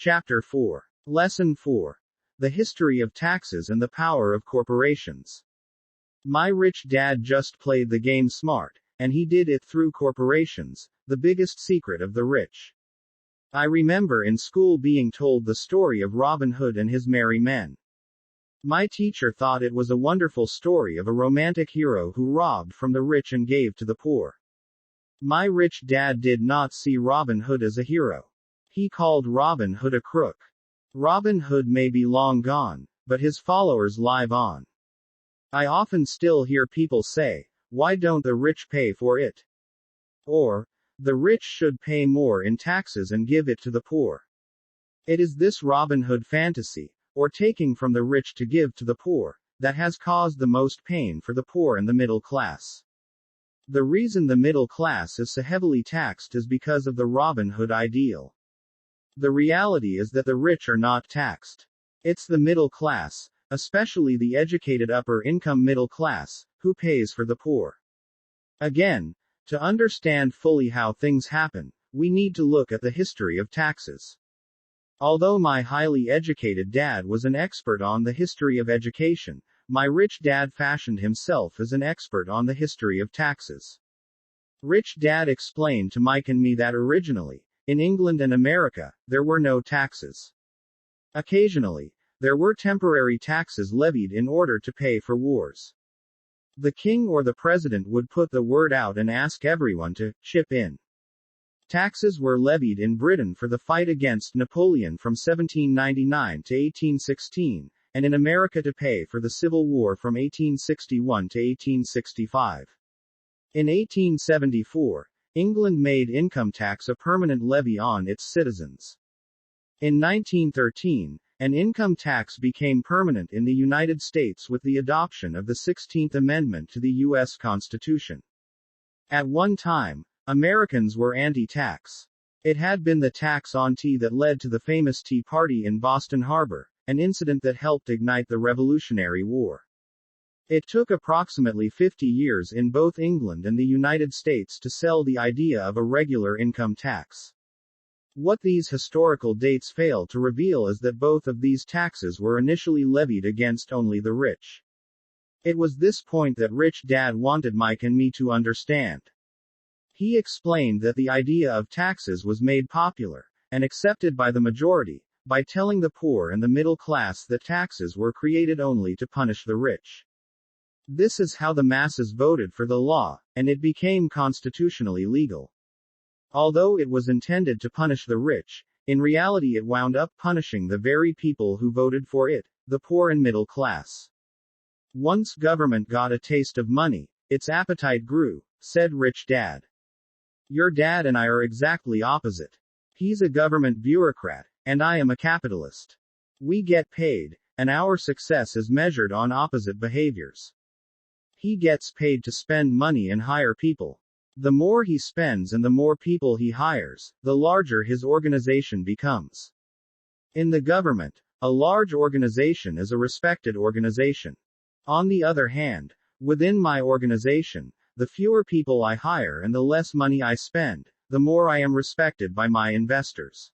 Chapter 4. Lesson 4. The History of Taxes and the Power of Corporations. My rich dad just played the game smart, and he did it through corporations, the biggest secret of the rich. I remember in school being told the story of Robin Hood and his merry men. My teacher thought it was a wonderful story of a romantic hero who robbed from the rich and gave to the poor. My rich dad did not see Robin Hood as a hero. He called Robin Hood a crook. Robin Hood may be long gone, but his followers live on. I often still hear people say, "Why don't the rich pay for it?" Or, "The rich should pay more in taxes and give it to the poor." It is this Robin Hood fantasy, or taking from the rich to give to the poor, that has caused the most pain for the poor and the middle class. The reason the middle class is so heavily taxed is because of the Robin Hood ideal. The reality is that the rich are not taxed. It's the middle class, especially the educated upper-income middle class, who pays for the poor. Again, to understand fully how things happen, we need to look at the history of taxes. Although my highly educated dad was an expert on the history of education, my rich dad fashioned himself as an expert on the history of taxes. Rich Dad explained to Mike and me that originally, in England and America, there were no taxes. Occasionally, there were temporary taxes levied in order to pay for wars. The king or the president would put the word out and ask everyone to chip in. Taxes were levied in Britain for the fight against Napoleon from 1799 to 1816, and in America to pay for the Civil War from 1861 to 1865. In 1874, England made income tax a permanent levy on its citizens. In 1913, an income tax became permanent in the United States with the adoption of the 16th Amendment to the U.S. Constitution. At one time, Americans were anti-tax. It had been the tax on tea that led to the famous Tea Party in Boston Harbor, an incident that helped ignite the Revolutionary War. It took approximately 50 years in both England and the United States to sell the idea of a regular income tax. What these historical dates fail to reveal is that both of these taxes were initially levied against only the rich. It was this point that Rich Dad wanted Mike and me to understand. He explained that the idea of taxes was made popular, and accepted by the majority, by telling the poor and the middle class that taxes were created only to punish the rich. This is how the masses voted for the law, and it became constitutionally legal. Although it was intended to punish the rich, in reality it wound up punishing the very people who voted for it, the poor and middle class. Once government got a taste of money, its appetite grew, said Rich Dad. Your dad and I are exactly opposite. He's a government bureaucrat, and I am a capitalist. We get paid, and our success is measured on opposite behaviors. He gets paid to spend money and hire people. The more he spends and the more people he hires, the larger his organization becomes. In the government, a large organization is a respected organization. On the other hand, within my organization, the fewer people I hire and the less money I spend, the more I am respected by my investors.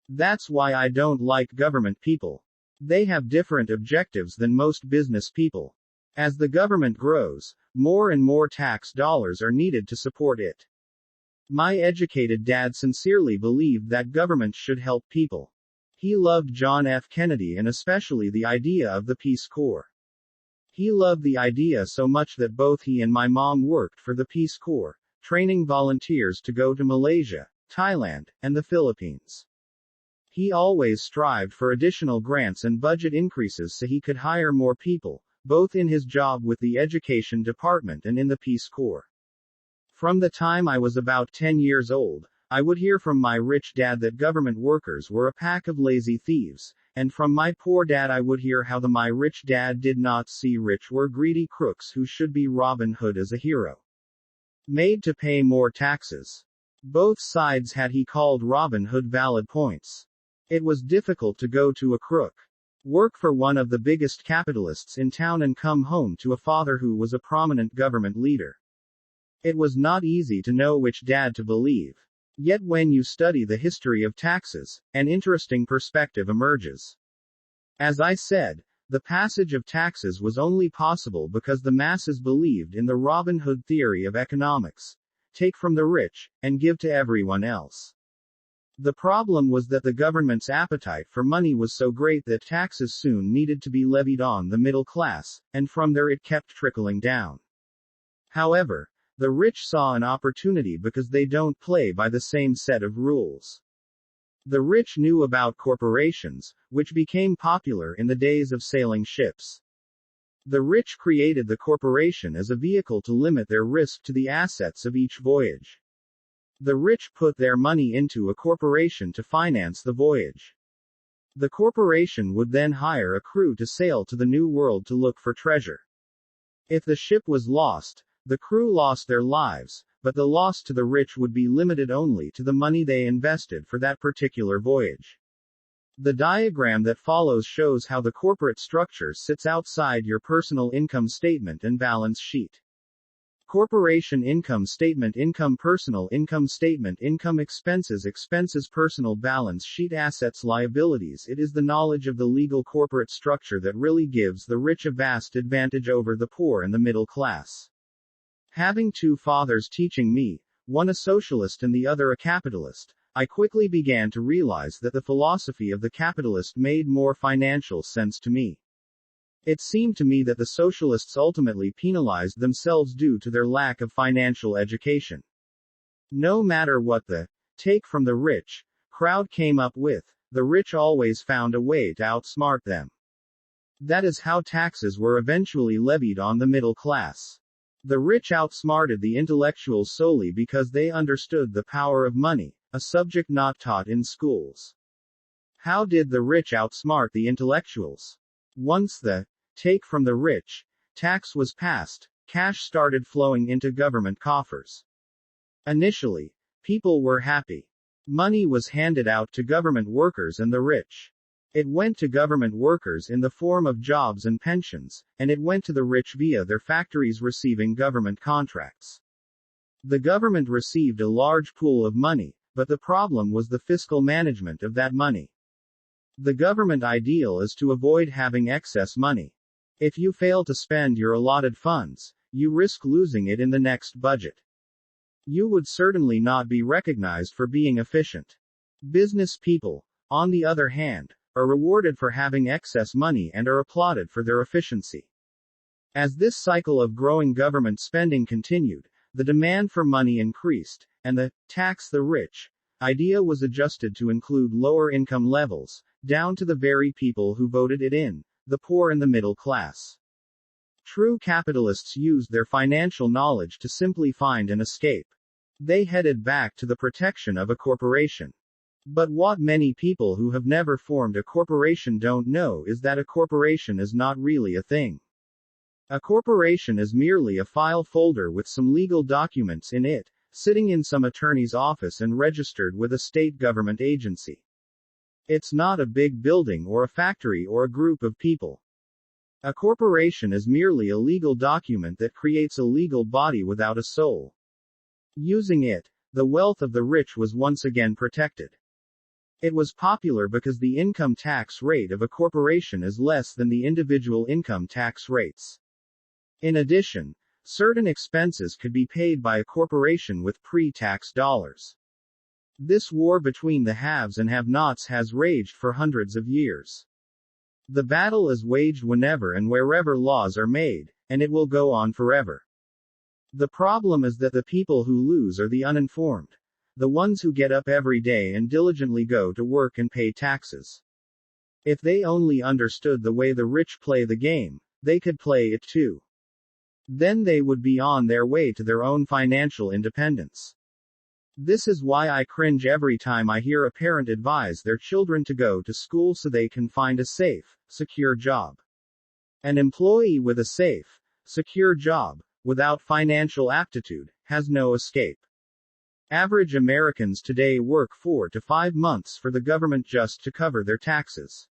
That's why I don't like government people. They have different objectives than most business people. As the government grows, more and more tax dollars are needed to support it. My educated dad sincerely believed that government should help people. He loved John F. Kennedy and especially the idea of the Peace Corps. He loved the idea so much that both he and my mom worked for the Peace Corps, training volunteers to go to Malaysia, Thailand, and the Philippines. He always strived for additional grants and budget increases so he could hire more people, both in his job with the Education Department and in the Peace Corps. From the time I was about 10 years old, I would hear from my rich dad that government workers were a pack of lazy thieves, and from my poor dad I would hear how my rich dad did not see rich were greedy crooks who should be Robin Hood as a hero. Made to pay more taxes. Both sides had he called Robin Hood valid points. It was difficult to go to a crook. Work for one of the biggest capitalists in town and come home to a father who was a prominent government leader. It was not easy to know which dad to believe. Yet when you study the history of taxes, an interesting perspective emerges. As I said, the passage of taxes was only possible because the masses believed in the Robin Hood theory of economics. Take from the rich, and give to everyone else. The problem was that the government's appetite for money was so great that taxes soon needed to be levied on the middle class, and from there it kept trickling down. However, the rich saw an opportunity because they don't play by the same set of rules. The rich knew about corporations, which became popular in the days of sailing ships. The rich created the corporation as a vehicle to limit their risk to the assets of each voyage. The rich put their money into a corporation to finance the voyage. The corporation would then hire a crew to sail to the New World to look for treasure. If the ship was lost, the crew lost their lives, but the loss to the rich would be limited only to the money they invested for that particular voyage. The diagram that follows shows how the corporate structure sits outside your personal income statement and balance sheet. Corporation income statement, income, personal income statement, income, expenses, personal balance sheet, assets, liabilities. It is the knowledge of the legal corporate structure that really gives the rich a vast advantage over the poor and the middle class. Having two fathers teaching me, one a socialist and the other a capitalist, I quickly began to realize that the philosophy of the capitalist made more financial sense to me. It seemed to me that the socialists ultimately penalized themselves due to their lack of financial education. No matter what the take from the rich crowd came up with, the rich always found a way to outsmart them. That is how taxes were eventually levied on the middle class. The rich outsmarted the intellectuals solely because they understood the power of money, a subject not taught in schools. How did the rich outsmart the intellectuals? Once the take from the rich tax was passed, cash started flowing into government coffers. Initially, people were happy. Money was handed out to government workers and the rich. It went to government workers in the form of jobs and pensions, and it went to the rich via their factories receiving government contracts. The government received a large pool of money, but the problem was the fiscal management of that money. The government ideal is to avoid having excess money. If you fail to spend your allotted funds, you risk losing it in the next budget. You would certainly not be recognized for being efficient. Business people, on the other hand, are rewarded for having excess money and are applauded for their efficiency. As this cycle of growing government spending continued, the demand for money increased, and the tax the rich idea was adjusted to include lower income levels, down to the very people who voted it in, the poor and the middle class. True capitalists used their financial knowledge to simply find an escape. They headed back to the protection of a corporation. But what many people who have never formed a corporation don't know is that a corporation is not really a thing. A corporation is merely a file folder with some legal documents in it, sitting in some attorney's office and registered with a state government agency. It's not a big building or a factory or a group of people. A corporation is merely a legal document that creates a legal body without a soul. Using it, the wealth of the rich was once again protected. It was popular because the income tax rate of a corporation is less than the individual income tax rates. In addition, certain expenses could be paid by a corporation with pre-tax dollars. This war between the haves and have-nots has raged for hundreds of years. The battle is waged whenever and wherever laws are made, and it will go on forever. The problem is that the people who lose are the uninformed. The ones who get up every day and diligently go to work and pay taxes. If they only understood the way the rich play the game, they could play it too. Then they would be on their way to their own financial independence. This is why I cringe every time I hear a parent advise their children to go to school so they can find a safe, secure job. An employee with a safe, secure job, without financial aptitude, has no escape. Average Americans today work 4 to 5 months for the government just to cover their taxes.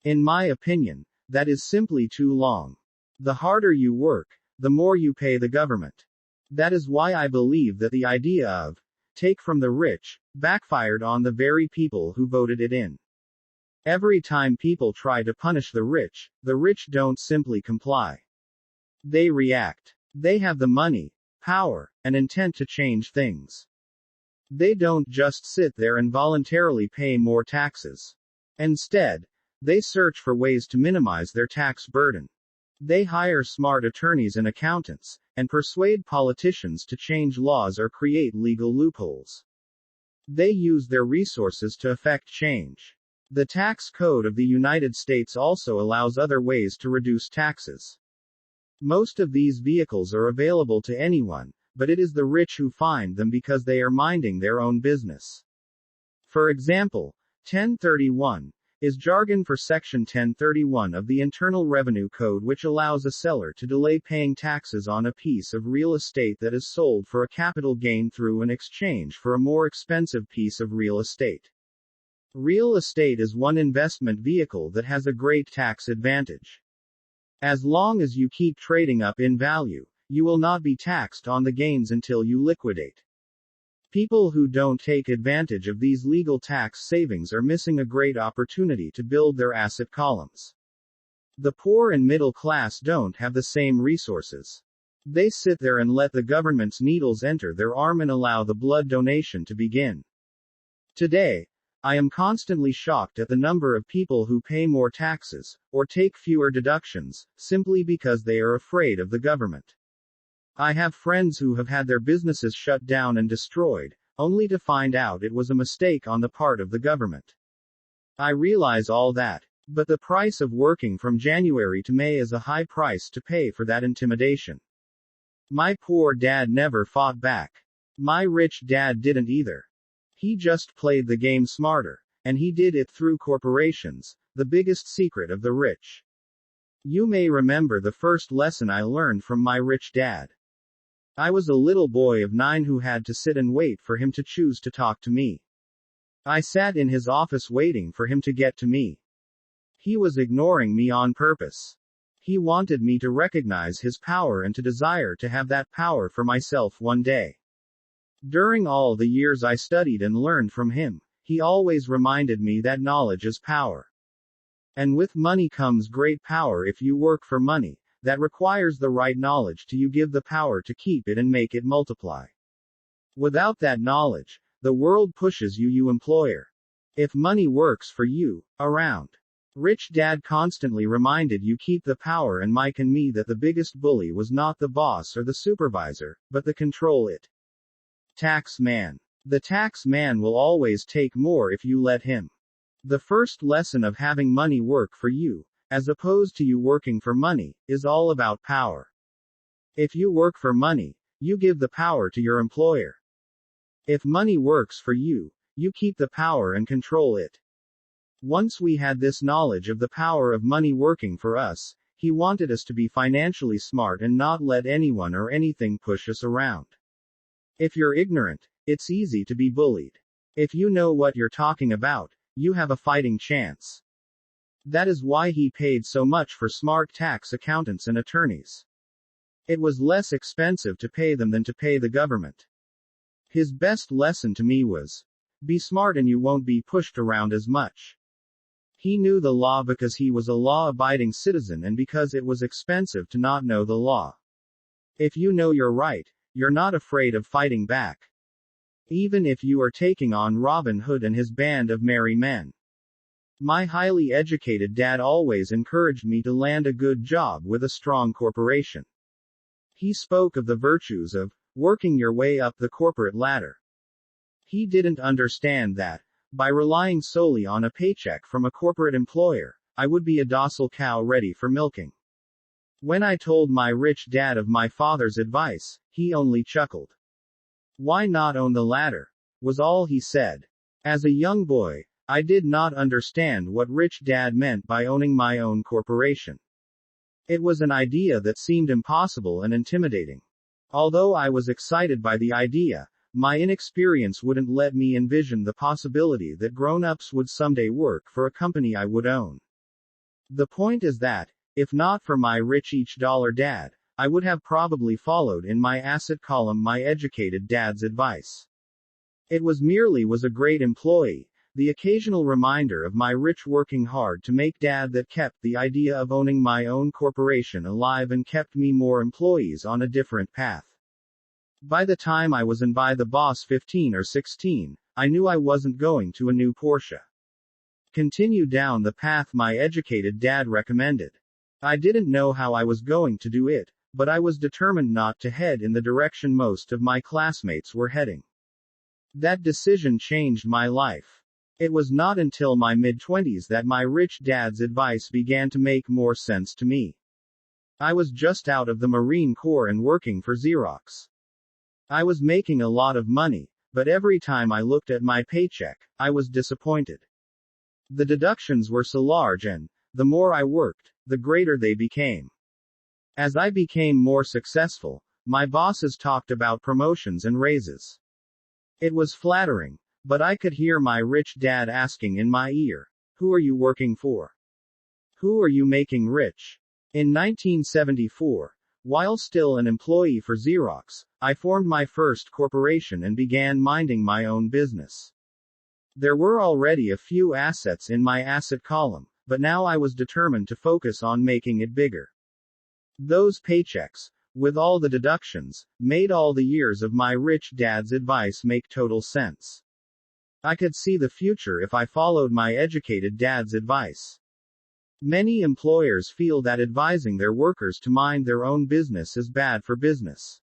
In my opinion, that is simply too long. The harder you work, the more you pay the government. That is why I believe that the idea of take from the rich, backfired on the very people who voted it in. Every time people try to punish the rich don't simply comply. They react. They have the money, power, and intent to change things. They don't just sit there and voluntarily pay more taxes. Instead, they search for ways to minimize their tax burden. They hire smart attorneys and accountants, and persuade politicians to change laws or create legal loopholes. They use their resources to effect change. The tax code of the United States also allows other ways to reduce taxes. Most of these vehicles are available to anyone, but it is the rich who find them because they are minding their own business. For example, 1031 is jargon for Section 1031 of the Internal Revenue Code, which allows a seller to delay paying taxes on a piece of real estate that is sold for a capital gain through an exchange for a more expensive piece of real estate. Real estate is one investment vehicle that has a great tax advantage. As long as you keep trading up in value, you will not be taxed on the gains until you liquidate. People who don't take advantage of these legal tax savings are missing a great opportunity to build their asset columns. The poor and middle class don't have the same resources. They sit there and let the government's needles enter their arm and allow the blood donation to begin. Today, I am constantly shocked at the number of people who pay more taxes, or take fewer deductions, simply because they are afraid of the government. I have friends who have had their businesses shut down and destroyed, only to find out it was a mistake on the part of the government. I realize all that, but the price of working from January to May is a high price to pay for that intimidation. My poor dad never fought back. My rich dad didn't either. He just played the game smarter, and he did it through corporations, the biggest secret of the rich. You may remember the first lesson I learned from my rich dad. I was a little boy of 9 who had to sit and wait for him to choose to talk to me. I sat in his office waiting for him to get to me. He was ignoring me on purpose. He wanted me to recognize his power and to desire to have that power for myself one day. During all the years I studied and learned from him, he always reminded me that knowledge is power. And with money comes great power. If you work for money, that requires the right knowledge to you give the power to keep it and make it multiply. Without that knowledge, the world pushes you, you employer. If money works for you, around. Rich dad constantly reminded you keep the power and Mike and me that the biggest bully was not the boss or the supervisor, but the control it. Tax man. The tax man will always take more if you let him. The first lesson of having money work for you, as opposed to you working for money, is all about power. If you work for money, you give the power to your employer. If money works for you, you keep the power and control it. Once we had this knowledge of the power of money working for us, he wanted us to be financially smart and not let anyone or anything push us around. If you're ignorant, it's easy to be bullied. If you know what you're talking about, you have a fighting chance. That is why he paid so much for smart tax accountants and attorneys. It was less expensive to pay them than to pay the government. His best lesson to me was, be smart and you won't be pushed around as much. He knew the law because he was a law-abiding citizen and because it was expensive to not know the law. If you know you're right, you're not afraid of fighting back. Even if you are taking on Robin Hood and his band of merry men. My highly educated dad always encouraged me to land a good job with a strong corporation. He spoke of the virtues of working your way up the corporate ladder. He didn't understand that, by relying solely on a paycheck from a corporate employer, I would be a docile cow ready for milking. When I told my rich dad of my father's advice, he only chuckled. Why not own the ladder? Was all he said. As a young boy, I did not understand what rich dad meant by owning my own corporation. It was an idea that seemed impossible and intimidating. Although I was excited by the idea, my inexperience wouldn't let me envision the possibility that grown-ups would someday work for a company I would own. The point is that, if not for my rich each dollar dad, I would have probably followed in my asset column my educated dad's advice. It was a great employee, the occasional reminder of my rich working hard to make dad that kept the idea of owning my own corporation alive and kept me more employees on a different path. By the time I was in by the boss 15 or 16, I knew I wasn't going to a new Porsche. Continue down the path my educated dad recommended. I didn't know how I was going to do it, but I was determined not to head in the direction most of my classmates were heading. That decision changed my life. It was not until my mid-20s that my rich dad's advice began to make more sense to me. I was just out of the Marine Corps and working for Xerox. I was making a lot of money, but every time I looked at my paycheck, I was disappointed. The deductions were so large and, the more I worked, the greater they became. As I became more successful, my bosses talked about promotions and raises. It was flattering, but I could hear my rich dad asking in my ear, "Who are you working for? Who are you making rich?" In 1974, while still an employee for Xerox, I formed my first corporation and began minding my own business. There were already a few assets in my asset column, but now I was determined to focus on making it bigger. Those paychecks, with all the deductions, made all the years of my rich dad's advice make total sense. I could see the future if I followed my educated dad's advice. Many employers feel that advising their workers to mind their own business is bad for business.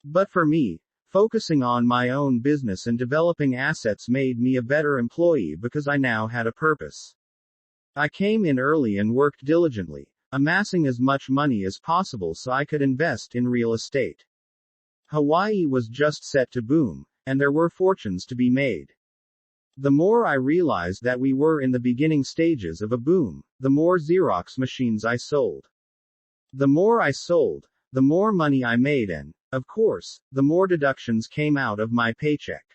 But for me, focusing on my own business and developing assets made me a better employee because I now had a purpose. I came in early and worked diligently, amassing as much money as possible so I could invest in real estate. Hawaii was just set to boom, and there were fortunes to be made. The more I realized that we were in the beginning stages of a boom, the more Xerox machines I sold. The more I sold, the more money I made and, of course, the more deductions came out of my paycheck.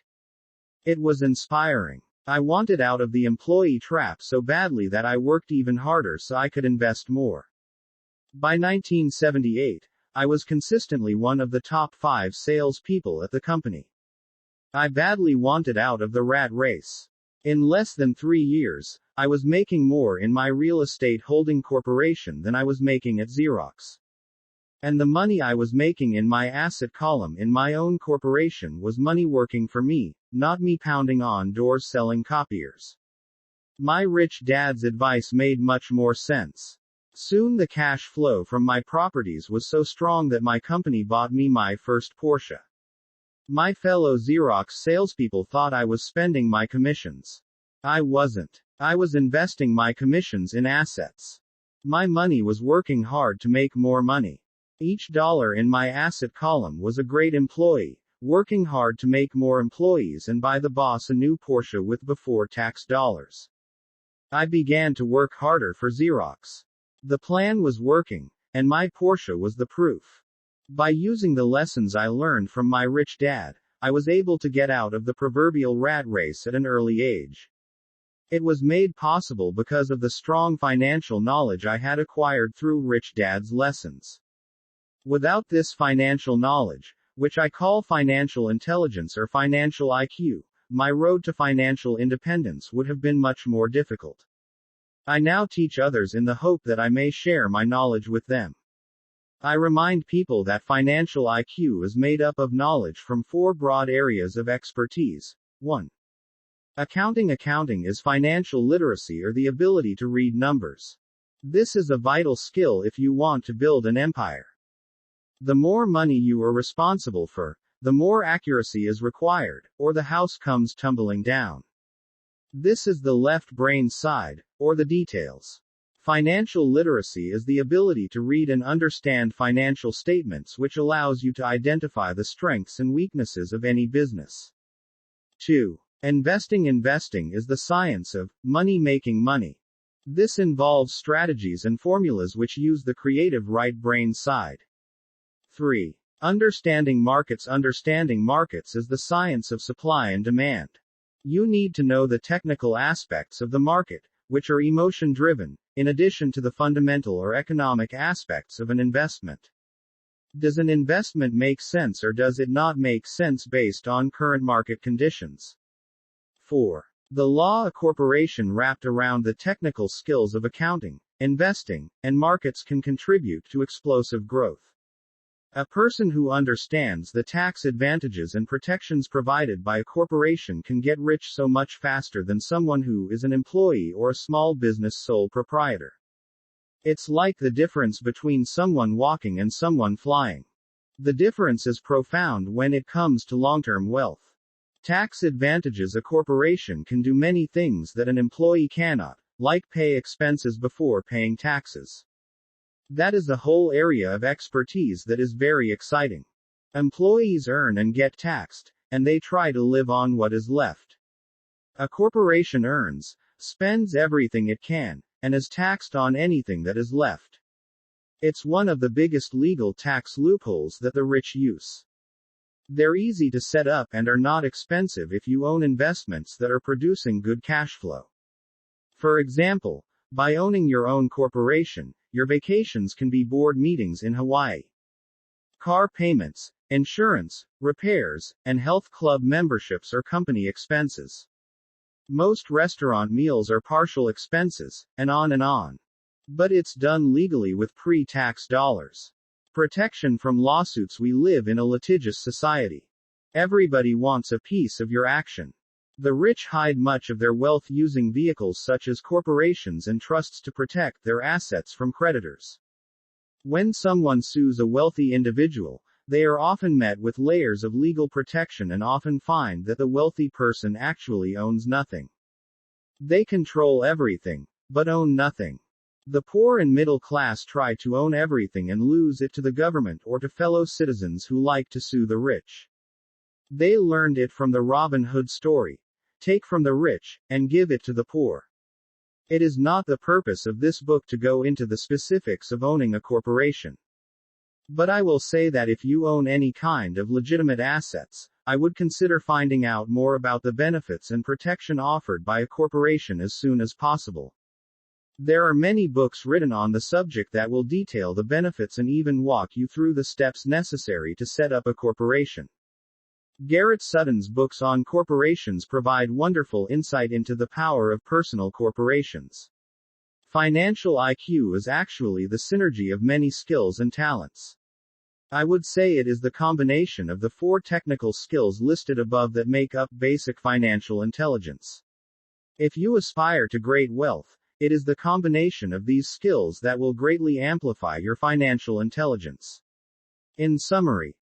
It was inspiring. I wanted out of the employee trap so badly that I worked even harder so I could invest more. By 1978, I was consistently one of the top 5 salespeople at the company. I badly wanted out of the rat race. In less than 3 years, I was making more in my real estate holding corporation than I was making at Xerox. And the money I was making in my asset column in my own corporation was money working for me, not me pounding on doors selling copiers. My rich dad's advice made much more sense. Soon the cash flow from my properties was so strong that my company bought me my first Porsche. My fellow Xerox salespeople thought I was spending my commissions. I wasn't. I was investing my commissions in assets. My money was working hard to make more money. Each dollar in my asset column was a great employee, working hard to make more employees and buy the boss a new Porsche with before-tax dollars. I began to work harder for Xerox. The plan was working, and my Porsche was the proof. By using the lessons I learned from my rich dad, I was able to get out of the proverbial rat race at an early age. It was made possible because of the strong financial knowledge I had acquired through rich dad's lessons. Without this financial knowledge, which I call financial intelligence or financial IQ, my road to financial independence would have been much more difficult. I now teach others in the hope that I may share my knowledge with them. I remind people that financial IQ is made up of knowledge from 4 broad areas of expertise. 1. Accounting. Accounting is financial literacy or the ability to read numbers. This is a vital skill if you want to build an empire. The more money you are responsible for, the more accuracy is required, or the house comes tumbling down. This is the left brain side, or the details. Financial literacy is the ability to read and understand financial statements, which allows you to identify the strengths and weaknesses of any business. 2. Investing. Investing is the science of making money. This involves strategies and formulas which use the creative right brain side. 3. Understanding markets. Understanding markets is the science of supply and demand. You need to know the technical aspects of the market, which are emotion-driven, in addition to the fundamental or economic aspects of an investment. Does an investment make sense or does it not make sense based on current market conditions? 4. The law of corporation wrapped around the technical skills of accounting, investing, and markets can contribute to explosive growth. A person who understands the tax advantages and protections provided by a corporation can get rich so much faster than someone who is an employee or a small business sole proprietor. It's like the difference between someone walking and someone flying. The difference is profound when it comes to long-term wealth. Tax advantages. A corporation can do many things that an employee cannot, like pay expenses before paying taxes. That is a whole area of expertise that is very exciting. Employees earn and get taxed, and they try to live on what is left. A corporation earns, spends everything it can, and is taxed on anything that is left. It's one of the biggest legal tax loopholes that the rich use. They're easy to set up and are not expensive if you own investments that are producing good cash flow. For example, by owning your own corporation, your vacations can be board meetings in Hawaii. Car payments, insurance, repairs, and health club memberships are company expenses. Most restaurant meals are partial expenses, and on and on. But it's done legally with pre-tax dollars. Protection from lawsuits. We live in a litigious society. Everybody wants a piece of your action. The rich hide much of their wealth using vehicles such as corporations and trusts to protect their assets from creditors. When someone sues a wealthy individual, they are often met with layers of legal protection and often find that the wealthy person actually owns nothing. They control everything, but own nothing. The poor and middle class try to own everything and lose it to the government or to fellow citizens who like to sue the rich. They learned it from the Robin Hood story. Take from the rich, and give it to the poor. It is not the purpose of this book to go into the specifics of owning a corporation. But I will say that if you own any kind of legitimate assets, I would consider finding out more about the benefits and protection offered by a corporation as soon as possible. There are many books written on the subject that will detail the benefits and even walk you through the steps necessary to set up a corporation. Garrett Sutton's books on corporations provide wonderful insight into the power of personal corporations. Financial IQ is actually the synergy of many skills and talents. I would say it is the combination of the 4 technical skills listed above that make up basic financial intelligence. If you aspire to great wealth, it is the combination of these skills that will greatly amplify your financial intelligence. In summary,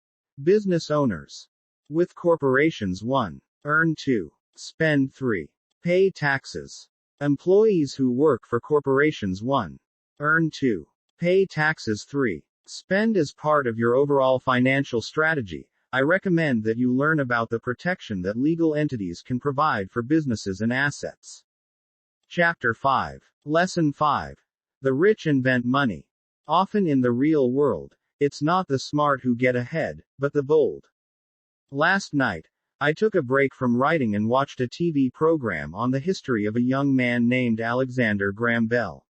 business owners. With corporations: 1. Earn. 2. Spend. 3. Pay taxes. Employees who work for corporations: 1. Earn. 2. Pay taxes. 3. Spend. As part of your overall financial strategy, I recommend that you learn about the protection that legal entities can provide for businesses and assets. Chapter 5. Lesson 5. The rich invent money. Often in the real world, it's not the smart who get ahead, but the bold. Last night, I took a break from writing and watched a TV program on the history of a young man named Alexander Graham Bell.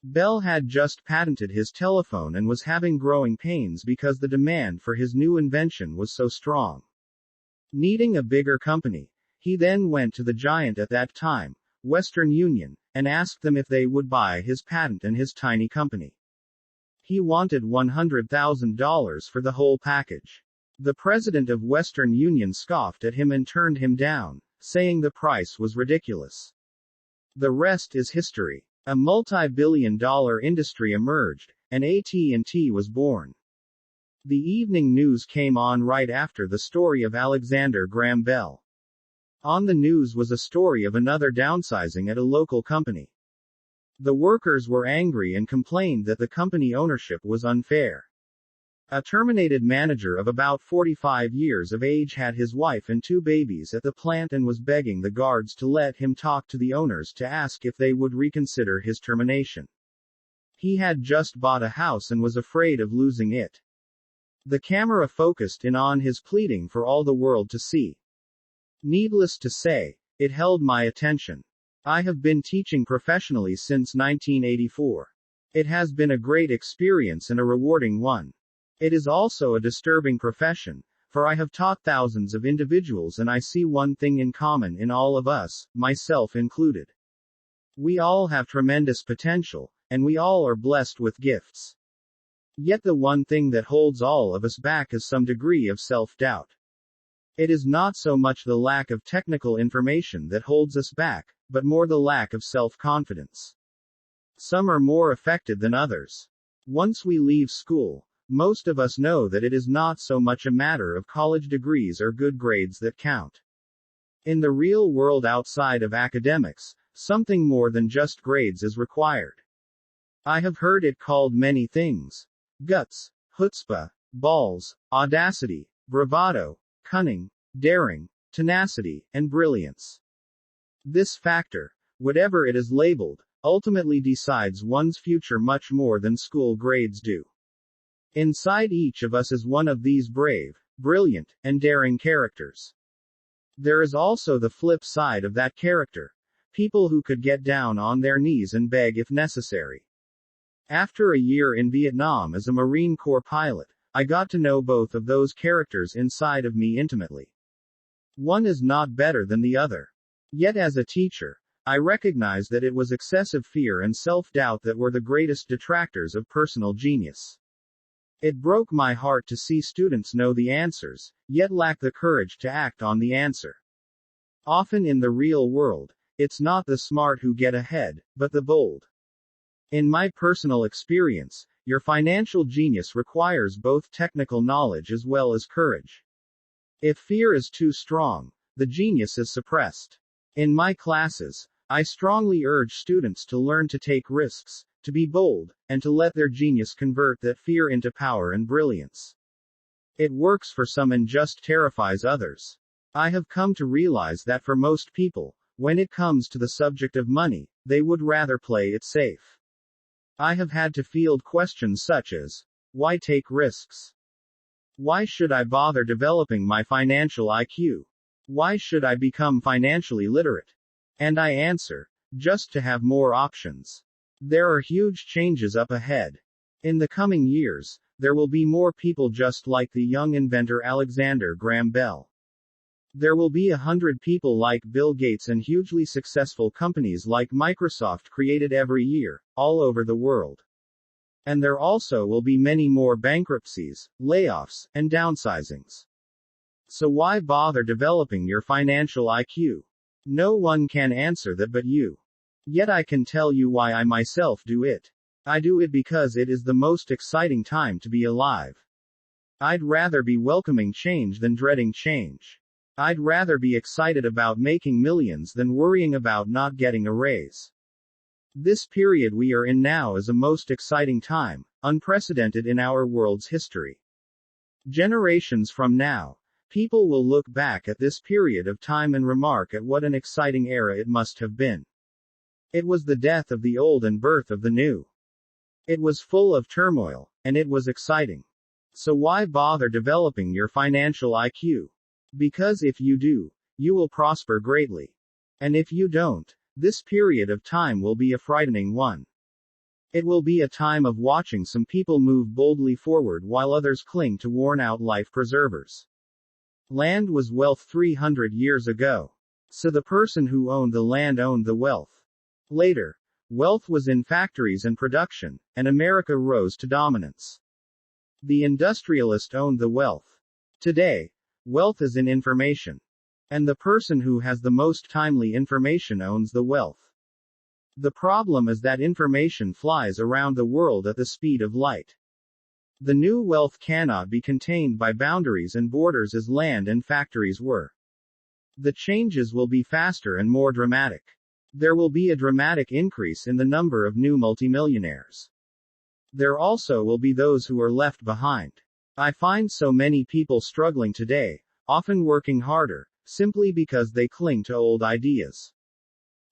Bell had just patented his telephone and was having growing pains because the demand for his new invention was so strong. Needing a bigger company, he then went to the giant at that time, Western Union, and asked them if they would buy his patent and his tiny company. He wanted $100,000 for the whole package. The president of Western Union scoffed at him and turned him down, saying the price was ridiculous. The rest is history. A multi-billion-dollar industry emerged, and AT&T was born. The evening news came on right after the story of Alexander Graham Bell. On the news was a story of another downsizing at a local company. The workers were angry and complained that the company ownership was unfair. A terminated manager of about 45 years of age had his wife and 2 babies at the plant and was begging the guards to let him talk to the owners to ask if they would reconsider his termination. He had just bought a house and was afraid of losing it. The camera focused in on his pleading for all the world to see. Needless to say, it held my attention. I have been teaching professionally since 1984. It has been a great experience and a rewarding one. It is also a disturbing profession, for I have taught thousands of individuals and I see one thing in common in all of us, myself included. We all have tremendous potential, and we all are blessed with gifts. Yet the one thing that holds all of us back is some degree of self-doubt. It is not so much the lack of technical information that holds us back, but more the lack of self-confidence. Some are more affected than others. Once we leave school, most of us know that it is not so much a matter of college degrees or good grades that count. In the real world outside of academics, something more than just grades is required. I have heard it called many things: guts, chutzpah, balls, audacity, bravado, cunning, daring, tenacity, and brilliance. This factor, whatever it is labeled, ultimately decides one's future much more than school grades do. Inside each of us is one of these brave, brilliant, and daring characters. There is also the flip side of that character: people who could get down on their knees and beg if necessary. After a year in Vietnam as a Marine Corps pilot, I got to know both of those characters inside of me intimately. One is not better than the other. Yet as a teacher, I recognize that it was excessive fear and self-doubt that were the greatest detractors of personal genius. It broke my heart to see students know the answers, yet lack the courage to act on the answer. Often in the real world, it's not the smart who get ahead, but the bold. In my personal experience, your financial genius requires both technical knowledge as well as courage. If fear is too strong, the genius is suppressed. In my classes, I strongly urge students to learn to take risks, to be bold, and to let their genius convert that fear into power and brilliance. It works for some and just terrifies others. I have come to realize that for most people, when it comes to the subject of money, they would rather play it safe. I have had to field questions such as, why take risks? Why should I bother developing my financial IQ? Why should I become financially literate? And I answer, just to have more options. There are huge changes up ahead. In the coming years, there will be more people just like the young inventor Alexander Graham Bell. There will be 100 people like Bill Gates and hugely successful companies like Microsoft created every year, all over the world. And there also will be many more bankruptcies, layoffs, and downsizings. So why bother developing your financial IQ? No one can answer that but you. Yet I can tell you why I myself do it. I do it because it is the most exciting time to be alive. I'd rather be welcoming change than dreading change. I'd rather be excited about making millions than worrying about not getting a raise. This period we are in now is a most exciting time, unprecedented in our world's history. Generations from now, people will look back at this period of time and remark at what an exciting era it must have been. It was the death of the old and birth of the new. It was full of turmoil, and it was exciting. So why bother developing your financial IQ? Because if you do, you will prosper greatly. And if you don't, this period of time will be a frightening one. It will be a time of watching some people move boldly forward while others cling to worn-out life preservers. Land was wealth 300 years ago. So the person who owned the land owned the wealth. Later, wealth was in factories and production, and America rose to dominance. The industrialist owned the wealth. Today, wealth is in information. And the person who has the most timely information owns the wealth. The problem is that information flies around the world at the speed of light. The new wealth cannot be contained by boundaries and borders as land and factories were. The changes will be faster and more dramatic. There will be a dramatic increase in the number of new multimillionaires. There also will be those who are left behind. I find so many people struggling today, often working harder, simply because they cling to old ideas.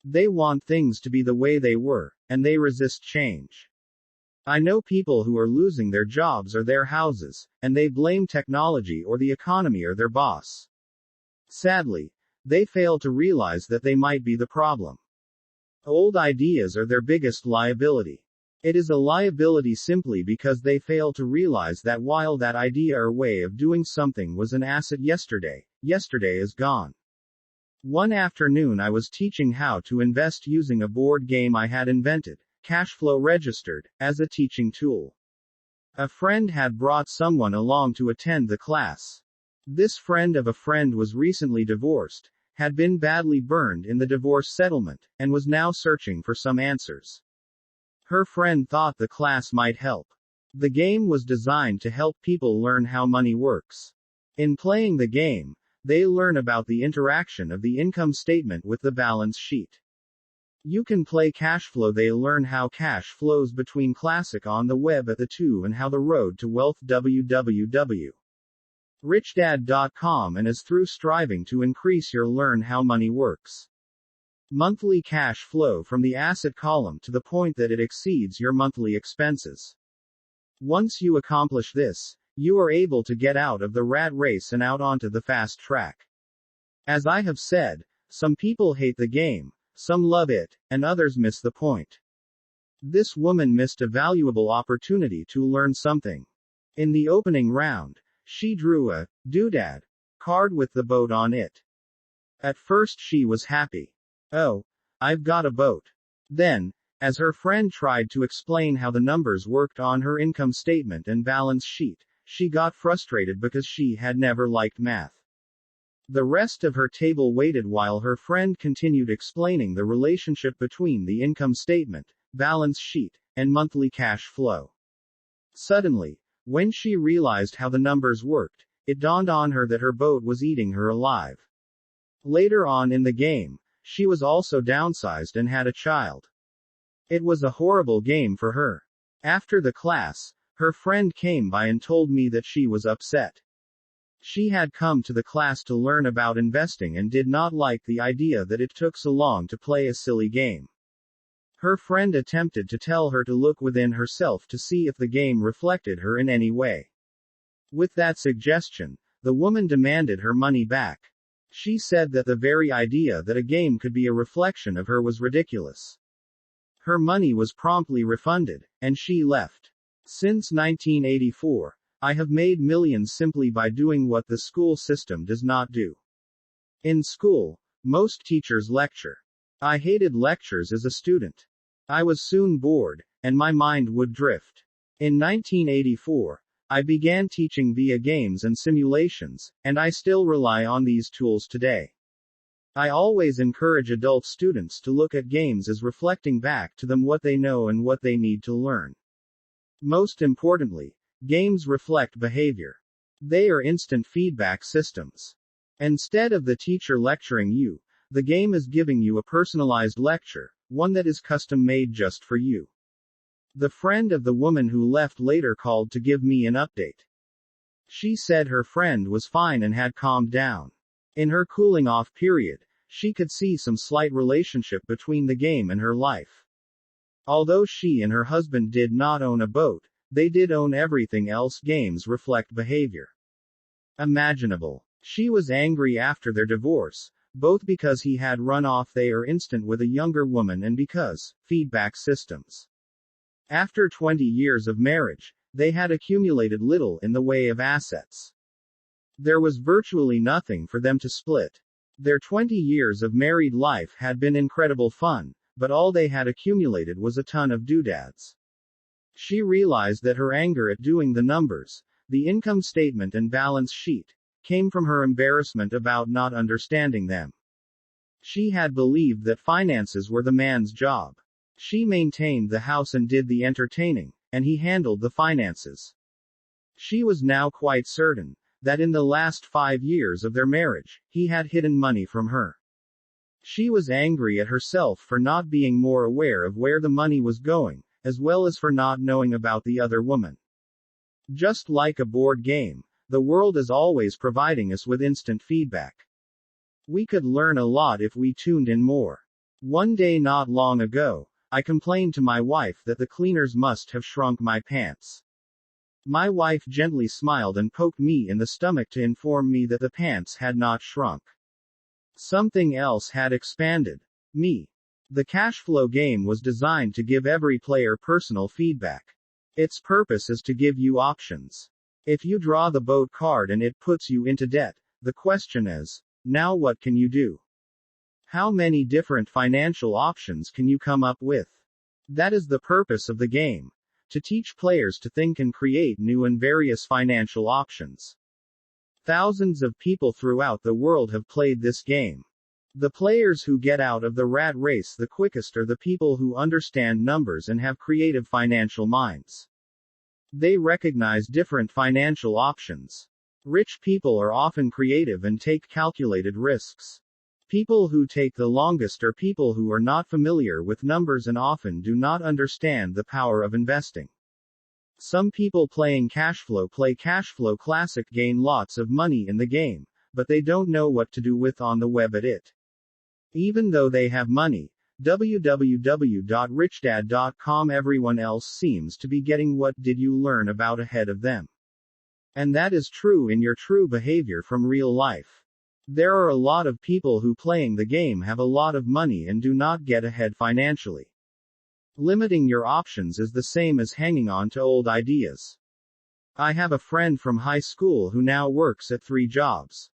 They want things to be the way they were, and they resist change. I know people who are losing their jobs or their houses, and they blame technology or the economy or their boss. Sadly, they fail to realize that they might be the problem. Old ideas are their biggest liability. It is a liability simply because they fail to realize that while that idea or way of doing something was an asset yesterday, yesterday is gone. One afternoon I was teaching how to invest using a board game I had invented, Cashflow Registered, as a teaching tool. A friend had brought someone along to attend the class. This friend of a friend was recently divorced, had been badly burned in the divorce settlement, and was now searching for some answers. Her friend thought the class might help. The game was designed to help people learn how money works. In playing the game, they learn about the interaction of the income statement with the balance sheet. You can play cash flow. They learn how cash flows between classic on the web at the two and how the road to wealth www.richdad.com and is through striving to increase your learn how money works. Monthly cash flow from the asset column to the point that it exceeds your monthly expenses. Once you accomplish this, you are able to get out of the rat race and out onto the fast track. As I have said, some people hate the game, some love it, and others miss the point. This woman missed a valuable opportunity to learn something. In the opening round, she drew a doodad card with the boat on it. At first she was happy. Oh, I've got a boat. Then, as her friend tried to explain how the numbers worked on her income statement and balance sheet, she got frustrated because she had never liked math. The rest of her table waited while her friend continued explaining the relationship between the income statement, balance sheet, and monthly cash flow. Suddenly, when she realized how the numbers worked, it dawned on her that her boat was eating her alive. Later on in the game, she was also downsized and had a child. It was a horrible game for her. After the class, her friend came by and told me that she was upset. She had come to the class to learn about investing and did not like the idea that it took so long to play a silly game. Her friend attempted to tell her to look within herself to see if the game reflected her in any way. With that suggestion, the woman demanded her money back. She said that the very idea that a game could be a reflection of her was ridiculous. Her money was promptly refunded, and she left. Since 1984, I have made millions simply by doing what the school system does not do. In school, most teachers lecture. I hated lectures as a student. I was soon bored, and my mind would drift. In 1984, I began teaching via games and simulations, and I still rely on these tools today. I always encourage adult students to look at games as reflecting back to them what they know and what they need to learn. Most importantly, games reflect behavior. They are instant feedback systems. Instead of the teacher lecturing you, the game is giving you a personalized lecture, one that is custom made just for you. The friend of the woman who left later called to give me an update. She said her friend was fine and had calmed down. In her cooling off period, she could see some slight relationship between the game and her life. Although she and her husband did not own a boat, they did own everything else. Games reflect behavior imaginable. She was angry after their divorce, both because he had run off they are instant with a younger woman and because feedback systems. After 20 years of marriage, they had accumulated little in the way of assets. There was virtually nothing for them to split. Their 20 years of married life had been incredible fun, but all they had accumulated was a ton of doodads. She realized that her anger at doing the numbers, the income statement and balance sheet, came from her embarrassment about not understanding them. She had believed that finances were the man's job. She maintained the house and did the entertaining, and he handled the finances. She was now quite certain that in the last 5 years of their marriage, he had hidden money from her. She was angry at herself for not being more aware of where the money was going, as well as for not knowing about the other woman. Just like a board game, the world is always providing us with instant feedback. We could learn a lot if we tuned in more. One day not long ago, I complained to my wife that the cleaners must have shrunk my pants. My wife gently smiled and poked me in the stomach to inform me that the pants had not shrunk. Something else had expanded. Me. The cash flow game was designed to give every player personal feedback. Its purpose is to give you options. If you draw the boat card and it puts you into debt, the question is, now what can you do? How many different financial options can you come up with? That is the purpose of the game. To teach players to think and create new and various financial options. Thousands of people throughout the world have played this game. The players who get out of the rat race the quickest are the people who understand numbers and have creative financial minds. They recognize different financial options. Rich people are often creative and take calculated risks. People who take the longest are people who are not familiar with numbers and often do not understand the power of investing. Some people playing Cashflow play Cashflow Classic gain lots of money in the game, but they don't know what to do with on the web at it. Even though they have money, www.richdad.com, everyone else seems to be getting what did you learn about ahead of them. And that is true in your true behavior from real life. There are a lot of people who playing the game have a lot of money and do not get ahead financially. Limiting your options is the same as hanging on to old ideas. I have a friend from high school who now works at 3 jobs.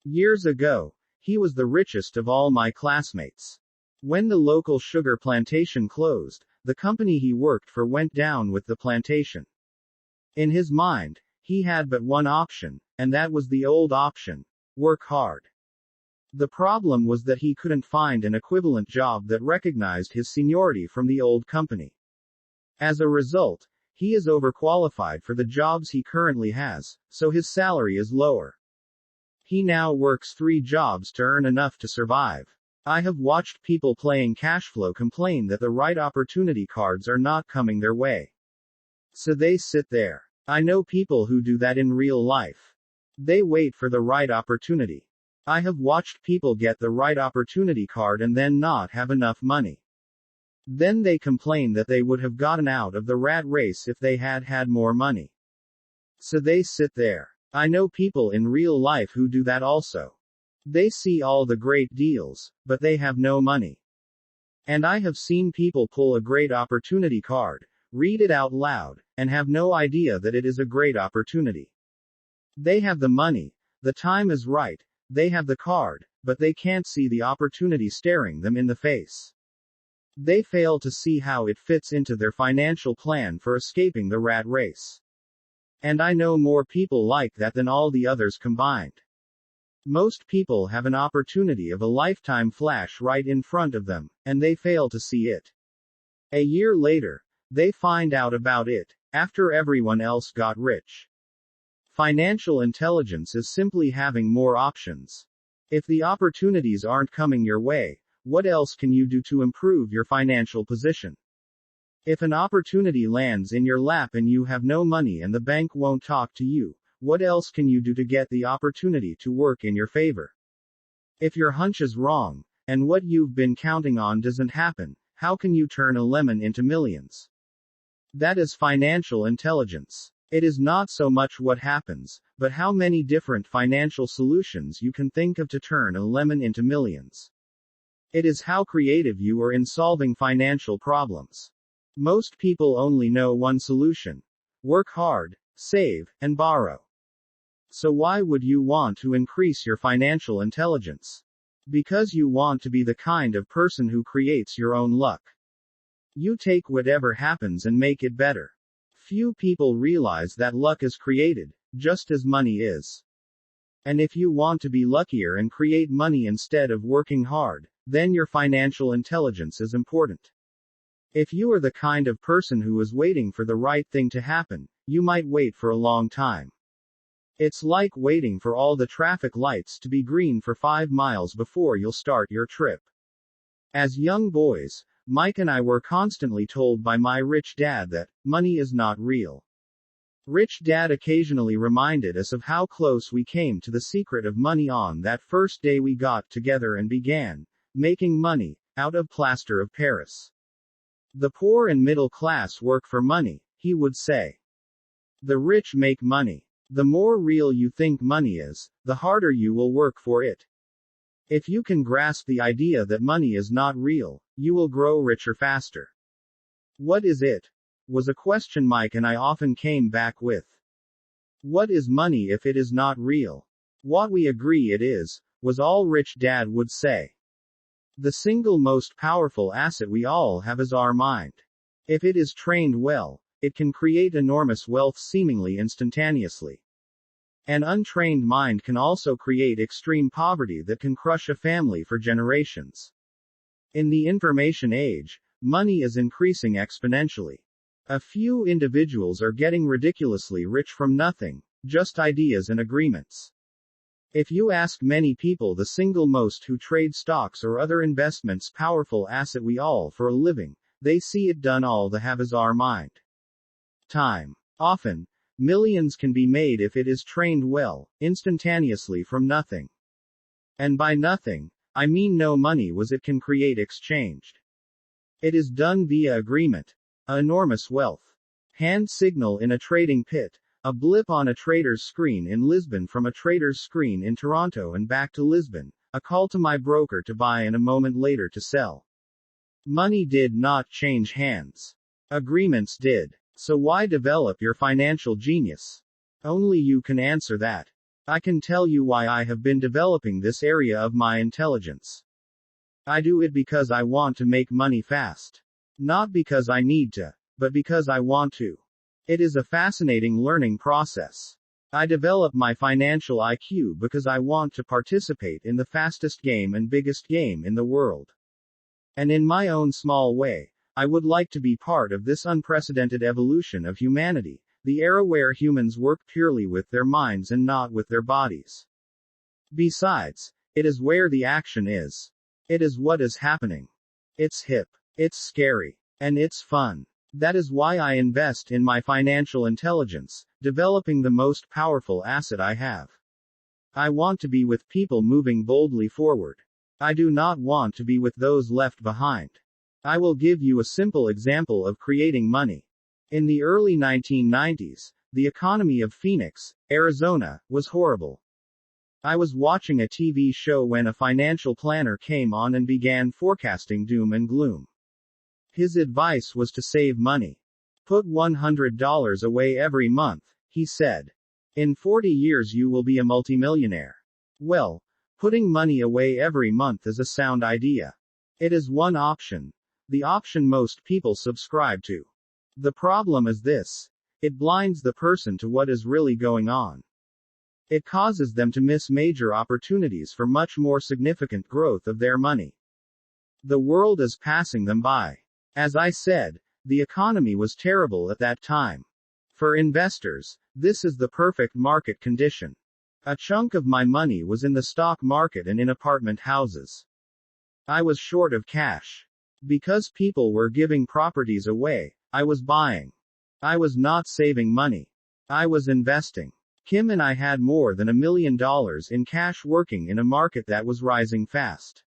Years ago, he was the richest of all my classmates. When the local sugar plantation closed, the company he worked for went down with the plantation. In his mind, he had but one option, and that was the old option: work hard. The problem was that he couldn't find an equivalent job that recognized his seniority from the old company. As a result, he is overqualified for the jobs he currently has, so his salary is lower. He now works 3 jobs to earn enough to survive. I have watched people playing Cashflow complain that the right opportunity cards are not coming their way. So they sit there. I know people who do that in real life. They wait for the right opportunity. I have watched people get the right opportunity card and then not have enough money. Then they complain that they would have gotten out of the rat race if they had had more money. So they sit there. I know people in real life who do that also. They see all the great deals, but they have no money. And I have seen people pull a great opportunity card, read it out loud, and have no idea that it is a great opportunity. They have the money, the time is right, they have the card, but they can't see the opportunity staring them in the face. They fail to see how it fits into their financial plan for escaping the rat race. And I know more people like that than all the others combined. Most people have an opportunity of a lifetime flash right in front of them, and they fail to see it. A year later, they find out about it, after everyone else got rich. Financial intelligence is simply having more options. If the opportunities aren't coming your way, what else can you do to improve your financial position? If an opportunity lands in your lap and you have no money and the bank won't talk to you, what else can you do to get the opportunity to work in your favor? If your hunch is wrong, and what you've been counting on doesn't happen, how can you turn a lemon into millions? That is financial intelligence. It is not so much what happens, but how many different financial solutions you can think of to turn a lemon into millions. It is how creative you are in solving financial problems. Most people only know one solution: work hard, save, and borrow. So why would you want to increase your financial intelligence? Because you want to be the kind of person who creates your own luck. You take whatever happens and make it better. Few people realize that luck is created, just as money is. And if you want to be luckier and create money instead of working hard, then your financial intelligence is important. If you are the kind of person who is waiting for the right thing to happen, you might wait for a long time. It's like waiting for all the traffic lights to be green for 5 miles before you'll start your trip. As young boys, Mike and I were constantly told by my rich dad that money is not real. Rich Dad occasionally reminded us of how close we came to the secret of money on that first day we got together and began making money out of plaster of Paris. The poor and middle class work for money, he would say. The rich make money. The more real you think money is, the harder you will work for it. If you can grasp the idea that money is not real, you will grow richer faster. What is it? Was a question Mike and I often came back with. What is money if it is not real? What we agree it is, was all Rich Dad would say. The single most powerful asset we all have is our mind. If it is trained well, it can create enormous wealth seemingly instantaneously. An untrained mind can also create extreme poverty that can crush a family for generations. In the information age, money is increasing exponentially. A few individuals are getting ridiculously rich from nothing, just ideas and agreements. If you ask many people the single most who trade stocks or other investments powerful asset we all for a living, they see it done all the have is our mind. Time. Often, millions can be made if it is trained well, instantaneously from nothing. And by nothing, I mean no money was it can create exchanged. It is done via agreement. Enormous wealth. Hand signal in a trading pit. A blip on a trader's screen in Lisbon from a trader's screen in Toronto and back to Lisbon. A call to my broker to buy and a moment later to sell. Money did not change hands. Agreements did. So why develop your financial genius? Only you can answer that. I can tell you why I have been developing this area of my intelligence. I do it because I want to make money fast. Not because I need to, but because I want to. It is a fascinating learning process. I develop my financial IQ because I want to participate in the fastest game and biggest game in the world. And in my own small way, I would like to be part of this unprecedented evolution of humanity, the era where humans work purely with their minds and not with their bodies. Besides, it is where the action is. It is what is happening. It's hip. It's scary. And it's fun. That is why I invest in my financial intelligence, developing the most powerful asset I have. I want to be with people moving boldly forward. I do not want to be with those left behind. I will give you a simple example of creating money. In the early 1990s, the economy of Phoenix, Arizona, was horrible. I was watching a TV show when a financial planner came on and began forecasting doom and gloom. His advice was to save money. Put $100 away every month, he said. In 40 years you will be a multimillionaire. Well, putting money away every month is a sound idea. It is one option. The option most people subscribe to. The problem is this. It blinds the person to what is really going on. It causes them to miss major opportunities for much more significant growth of their money. The world is passing them by. As I said, the economy was terrible at that time. For investors, this is the perfect market condition. A chunk of my money was in the stock market and in apartment houses. I was short of cash. Because people were giving properties away, I was buying. I was not saving money. I was investing. Kim and I had more than $1 million in cash working in a market that was rising fast.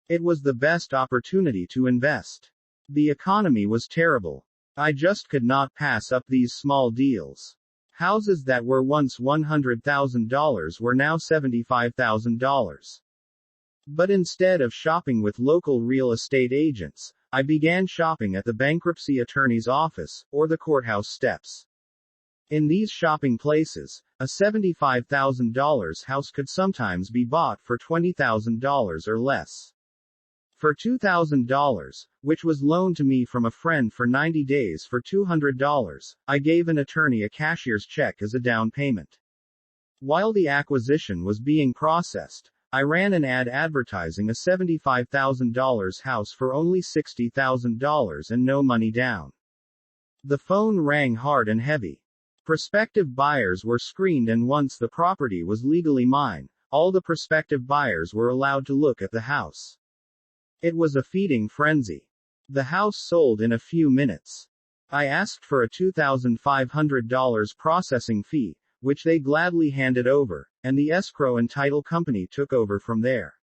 It was the best opportunity to invest. The economy was terrible. I just could not pass up these small deals. Houses that were once $100,000 were now $75,000. But instead of shopping with local real estate agents, I began shopping at the bankruptcy attorney's office, or the courthouse steps. In these shopping places, a $75,000 house could sometimes be bought for $20,000 or less. For $2,000, which was loaned to me from a friend for 90 days for $200, I gave an attorney a cashier's check as a down payment. While the acquisition was being processed, I ran an ad advertising a $75,000 house for only $60,000 and no money down. The phone rang hard and heavy. Prospective buyers were screened, and once the property was legally mine, all the prospective buyers were allowed to look at the house. It was a feeding frenzy. The house sold in a few minutes. I asked for a $2,500 processing fee, which they gladly handed over, and the escrow and title company took over from there.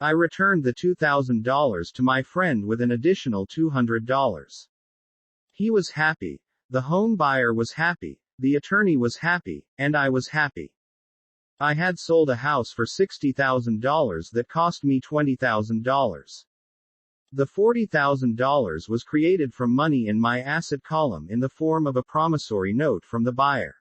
I returned the $2,000 to my friend with an additional $200. He was happy, the home buyer was happy, the attorney was happy, and I was happy. I had sold a house for $60,000 that cost me $20,000. The $40,000 was created from money in my asset column in the form of a promissory note from the buyer.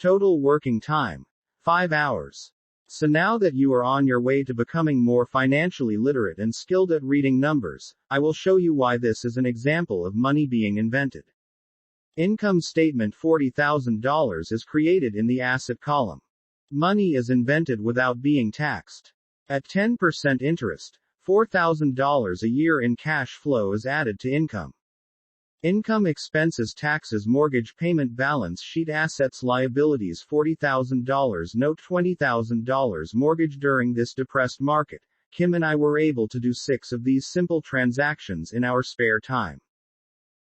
Total working time: 5 hours. So now that you are on your way to becoming more financially literate and skilled at reading numbers, I will show you why this is an example of money being invented. Income statement: $40,000 is created in the asset column. Money is invented without being taxed. At 10% interest, $4,000 a year in cash flow is added to income. Income: expenses, taxes, mortgage payment, balance sheet, assets, liabilities, $40,000 note, $20,000 mortgage. During this depressed market, Kim and I were able to do 6 of these simple transactions in our spare time.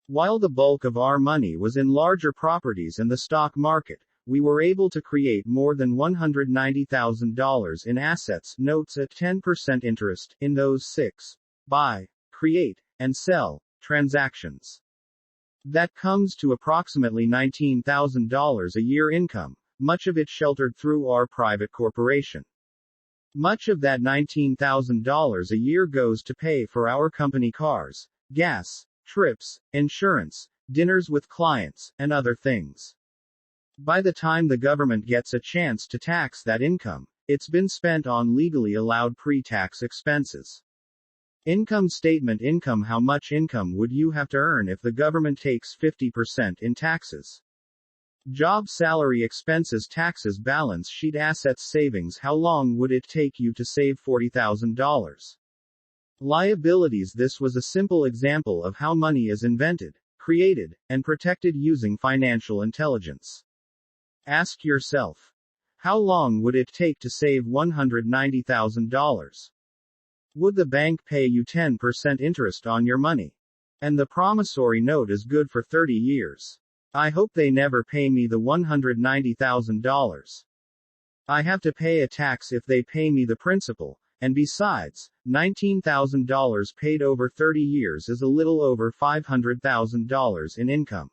While the bulk of our money was in larger properties and the stock market, we were able to create more than $190,000 in assets, notes at 10% interest, in those 6 buy, create, and sell transactions. That comes to approximately $19,000 a year income, much of it sheltered through our private corporation. Much of that $19,000 a year goes to pay for our company cars, gas, trips, insurance, dinners with clients, and other things. By the time the government gets a chance to tax that income, it's been spent on legally allowed pre-tax expenses. Income statement: income. How much income would you have to earn if the government takes 50% in taxes? Job: salary, expenses, taxes, balance sheet, assets, savings. How long would it take you to save $40,000? Liabilities: this was a simple example of how money is invented, created, and protected using financial intelligence. Ask yourself, how long would it take to save $190,000? Would the bank pay you 10% interest on your money? And the promissory note is good for 30 years. I hope they never pay me the $190,000. I have to pay a tax if they pay me the principal, and besides, $19,000 paid over 30 years is a little over $500,000 in income.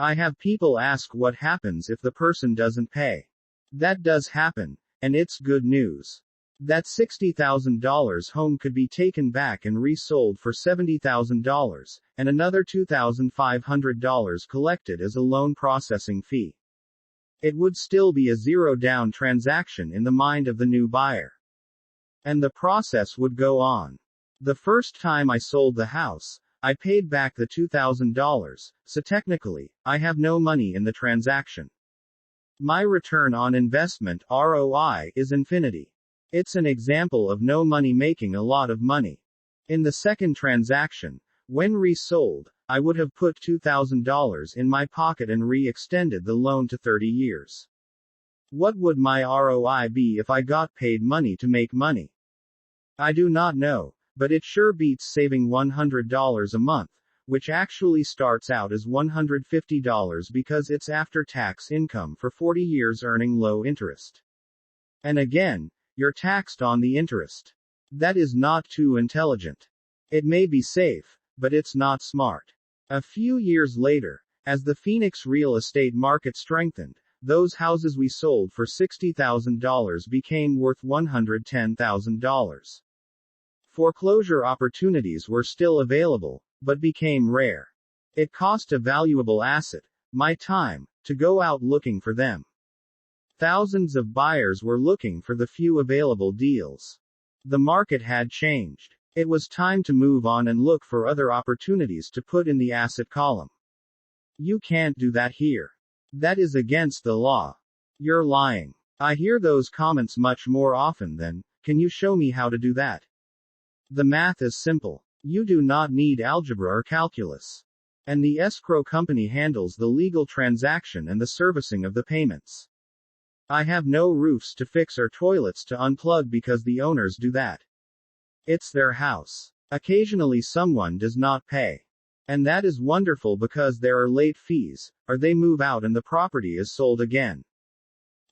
I have people ask what happens if the person doesn't pay. That does happen, and it's good news. That $60,000 home could be taken back and resold for $70,000, and another $2,500 collected as a loan processing fee. It would still be a zero-down transaction in the mind of the new buyer. And the process would go on. The first time I sold the house, I paid back the $2,000, so technically, I have no money in the transaction. My return on investment, ROI, is infinity. It's an example of no money making a lot of money. In the second transaction, when resold, I would have put $2,000 in my pocket and re-extended the loan to 30 years. What would my ROI be if I got paid money to make money? I do not know, but it sure beats saving $100 a month, which actually starts out as $150 because it's after-tax income for 40 years earning low interest. And again, you're taxed on the interest. That is not too intelligent. It may be safe, but it's not smart. A few years later, as the Phoenix real estate market strengthened, those houses we sold for $60,000 became worth $110,000. Foreclosure opportunities were still available, but became rare. It cost a valuable asset, my time, to go out looking for them. Thousands of buyers were looking for the few available deals. The market had changed. It was time to move on and look for other opportunities to put in the asset column. You can't do that here. That is against the law. You're lying. I hear those comments much more often than, can you show me how to do that? The math is simple. You do not need algebra or calculus. And the escrow company handles the legal transaction and the servicing of the payments. I have no roofs to fix or toilets to unplug because the owners do that. It's their house. Occasionally someone does not pay. And that is wonderful because there are late fees, or they move out and the property is sold again.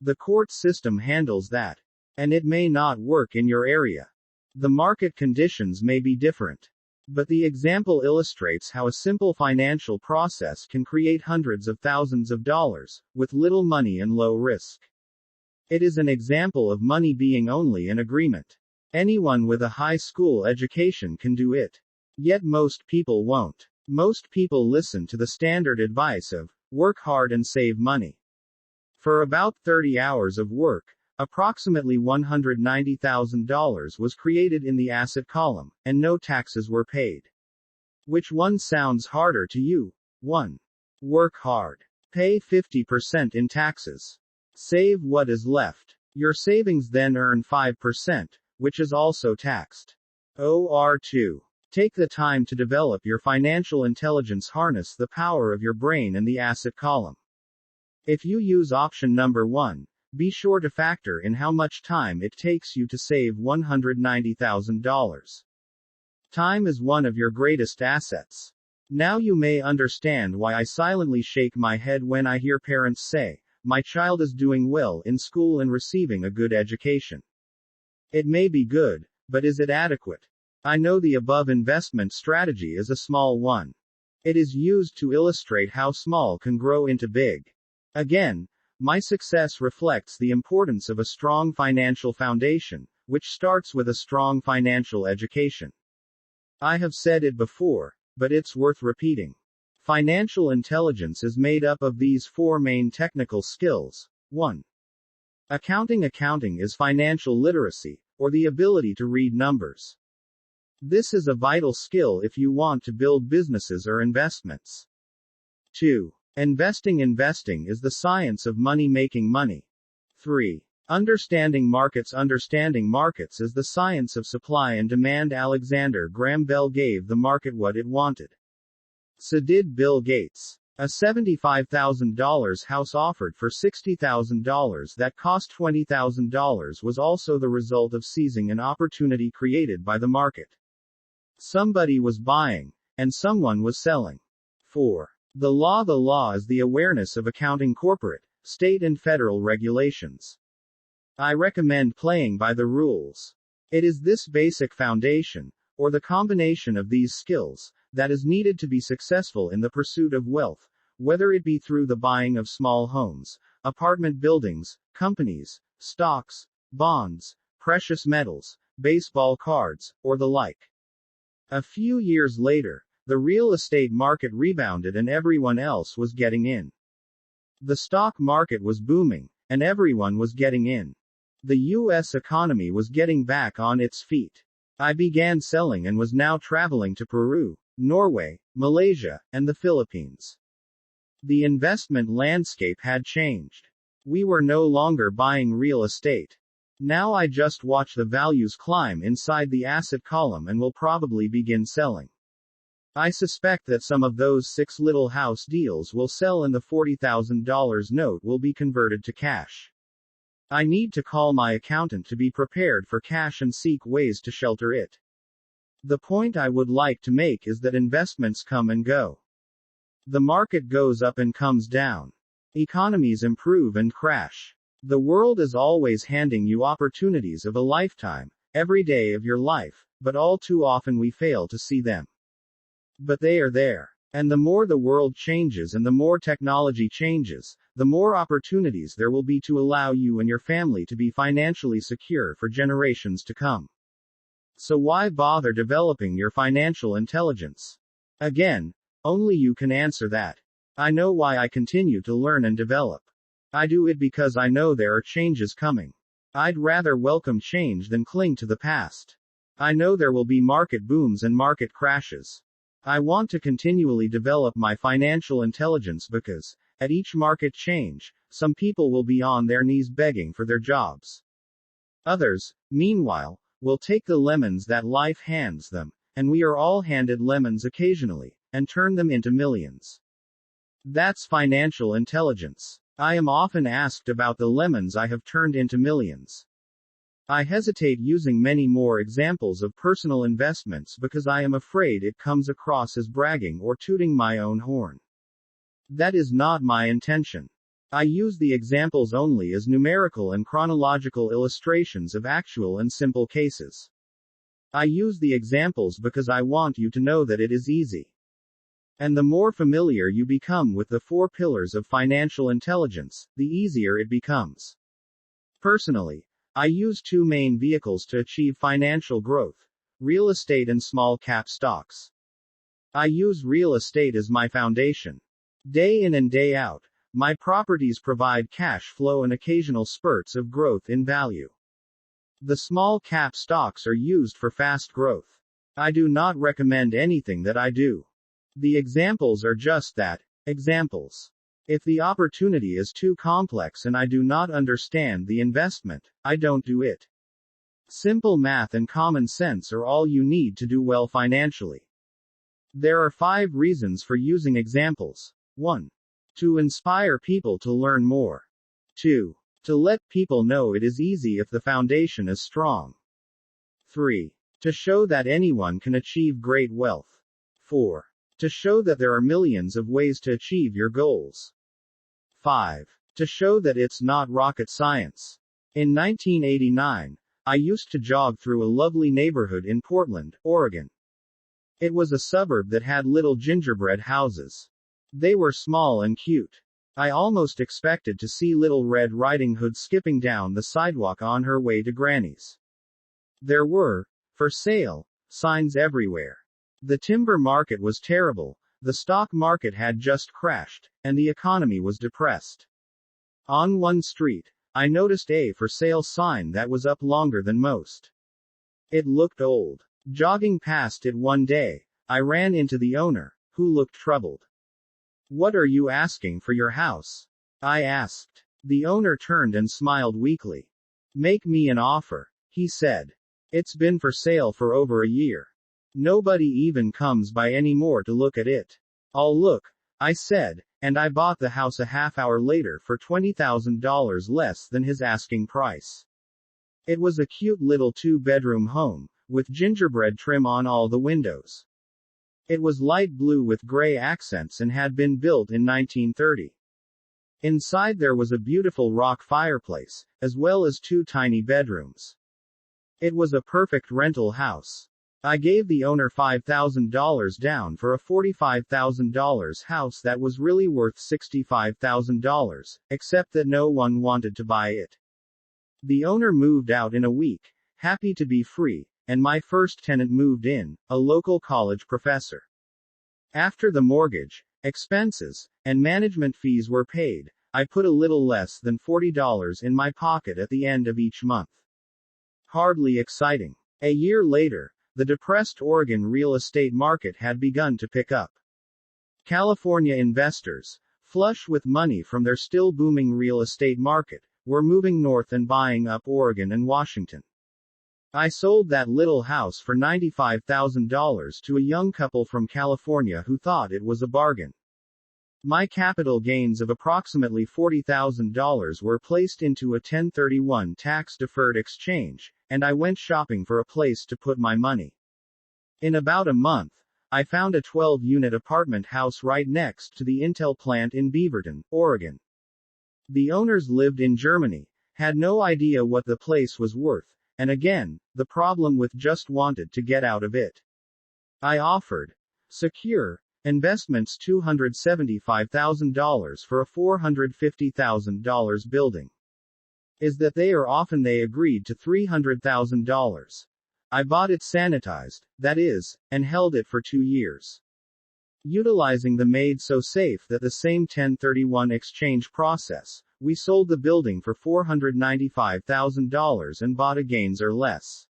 The court system handles that. And it may not work in your area. The market conditions may be different. But the example illustrates how a simple financial process can create hundreds of thousands of dollars, with little money and low risk. It is an example of money being only an agreement. Anyone with a high school education can do it. Yet most people won't. Most people listen to the standard advice of, work hard and save money. For about 30 hours of work, approximately $190,000 was created in the asset column, and no taxes were paid. Which one sounds harder to you? 1. Work hard. Pay 50% in taxes. Save what is left. Your savings then earn 5%, which is also taxed. Or 2. Take the time to develop your financial intelligence, harness the power of your brain and the asset column. If you use option number 1, be sure to factor in how much time it takes you to save $190,000. Time is one of your greatest assets. Now you may understand why I silently shake my head when I hear parents say, "My child is doing well in school and receiving a good education." It may be good, but is it adequate? I know the above investment strategy is a small one. It is used to illustrate how small can grow into big. Again, my success reflects the importance of a strong financial foundation, which starts with a strong financial education. I have said it before, but it's worth repeating. Financial intelligence is made up of these 4 main technical skills. 1. Accounting. Accounting is financial literacy, or the ability to read numbers. This is a vital skill if you want to build businesses or investments. 2. Investing. Investing is the science of money, making money. 3. Understanding markets. Understanding markets is the science of supply and demand. Alexander Graham Bell gave the market what it wanted. So did Bill Gates. A $75,000 house offered for $60,000 that cost $20,000 was also the result of seizing an opportunity created by the market. Somebody was buying, and someone was selling. 4. The law. The law is the awareness of accounting, corporate, state and federal regulations. I recommend playing by the rules. It is this basic foundation, or the combination of these skills, that is needed to be successful in the pursuit of wealth, whether it be through the buying of small homes, apartment buildings, companies, stocks, bonds, precious metals, baseball cards, or the like. A few years later, the real estate market rebounded and everyone else was getting in. The stock market was booming, and everyone was getting in. The U.S. economy was getting back on its feet. I began selling and was now traveling to Peru, Norway, Malaysia, and the Philippines. The investment landscape had changed. We were no longer buying real estate. Now I just watch the values climb inside the asset column and will probably begin selling. I suspect that some of those 6 little house deals will sell and the $40,000 note will be converted to cash. I need to call my accountant to be prepared for cash and seek ways to shelter it. The point I would like to make is that investments come and go. The market goes up and comes down. Economies improve and crash. The world is always handing you opportunities of a lifetime, every day of your life, but all too often we fail to see them. But they are there. And the more the world changes and the more technology changes, the more opportunities there will be to allow you and your family to be financially secure for generations to come. So why bother developing your financial intelligence? Again, only you can answer that. I know why I continue to learn and develop. I do it because I know there are changes coming. I'd rather welcome change than cling to the past. I know there will be market booms and market crashes. I want to continually develop my financial intelligence because, at each market change, some people will be on their knees begging for their jobs. Others, meanwhile, will take the lemons that life hands them, and we are all handed lemons occasionally, and turn them into millions. That's financial intelligence. I am often asked about the lemons I have turned into millions. I hesitate using many more examples of personal investments because I am afraid it comes across as bragging or tooting my own horn. That is not my intention. I use the examples only as numerical and chronological illustrations of actual and simple cases. I use the examples because I want you to know that it is easy. And the more familiar you become with the 4 pillars of financial intelligence, the easier it becomes. Personally, I use two main vehicles to achieve financial growth: real estate and small cap stocks. I use real estate as my foundation. Day in and day out, my properties provide cash flow and occasional spurts of growth in value. The small cap stocks are used for fast growth. I do not recommend anything that I do. The examples are just that, examples. If the opportunity is too complex and I do not understand the investment, I don't do it. Simple math and common sense are all you need to do well financially. There are 5 reasons for using examples. 1. To inspire people to learn more. 2. To let people know it is easy if the foundation is strong. 3. To show that anyone can achieve great wealth. 4. To show that there are millions of ways to achieve your goals. 5. To show that it's not rocket science. In 1989, I used to jog through a lovely neighborhood in Portland, Oregon. It was a suburb that had little gingerbread houses. They were small and cute. I almost expected to see Little Red Riding Hood skipping down the sidewalk on her way to Granny's. There were, for sale, signs everywhere. The timber market was terrible, the stock market had just crashed, and the economy was depressed. On one street, I noticed a for sale sign that was up longer than most. It looked old. Jogging past it one day, I ran into the owner, who looked troubled. "What are you asking for your house?" I asked. The owner turned and smiled weakly. "Make me an offer," he said. "It's been for sale for over a year. Nobody even comes by anymore to look at it." "I'll look," I said, and I bought the house a half hour later for $20,000 less than his asking price. It was a cute little 2-bedroom home, with gingerbread trim on all the windows. It was light blue with gray accents and had been built in 1930. Inside there was a beautiful rock fireplace, as well as 2 tiny bedrooms. It was a perfect rental house. I gave the owner $5,000 down for a $45,000 house that was really worth $65,000, except that no one wanted to buy it. The owner moved out in a week, happy to be free, and my first tenant moved in, a local college professor. After the mortgage, expenses, and management fees were paid, I put a little less than $40 in my pocket at the end of each month. Hardly exciting. A year later, the depressed Oregon real estate market had begun to pick up. California investors, flush with money from their still booming real estate market, were moving north and buying up Oregon and Washington. I sold that little house for $95,000 to a young couple from California who thought it was a bargain. My capital gains of approximately $40,000 were placed into a 1031 tax-deferred exchange, and I went shopping for a place to put my money. In about a month, I found a 12-unit apartment house right next to the Intel plant in Beaverton, Oregon. The owners lived in Germany, had no idea what the place was worth, and again, the problem with just wanted to get out of it. I offered secure investments $275,000 for a $450,000 building. Is that they agreed to $300,000. I bought it sanitized, that is, and held it for 2 years. Utilizing the made so safe that the same 1031 exchange process, we sold the building for $495,000 and bought a gains or less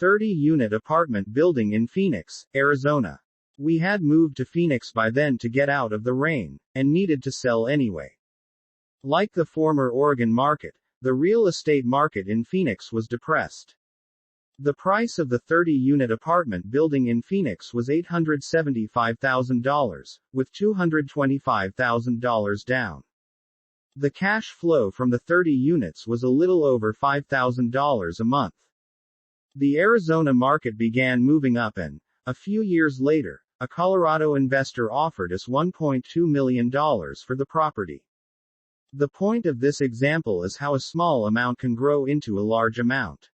30-unit apartment building in Phoenix, Arizona. We had moved to Phoenix by then to get out of the rain, and needed to sell anyway. Like the former Oregon market, the real estate market in Phoenix was depressed. The price of the 30-unit apartment building in Phoenix was $875,000, with $225,000 down. The cash flow from the 30 units was a little over $5,000 a month. The Arizona market began moving up and, a few years later, a Colorado investor offered us $1.2 million for the property. The point of this example is how a small amount can grow into a large amount.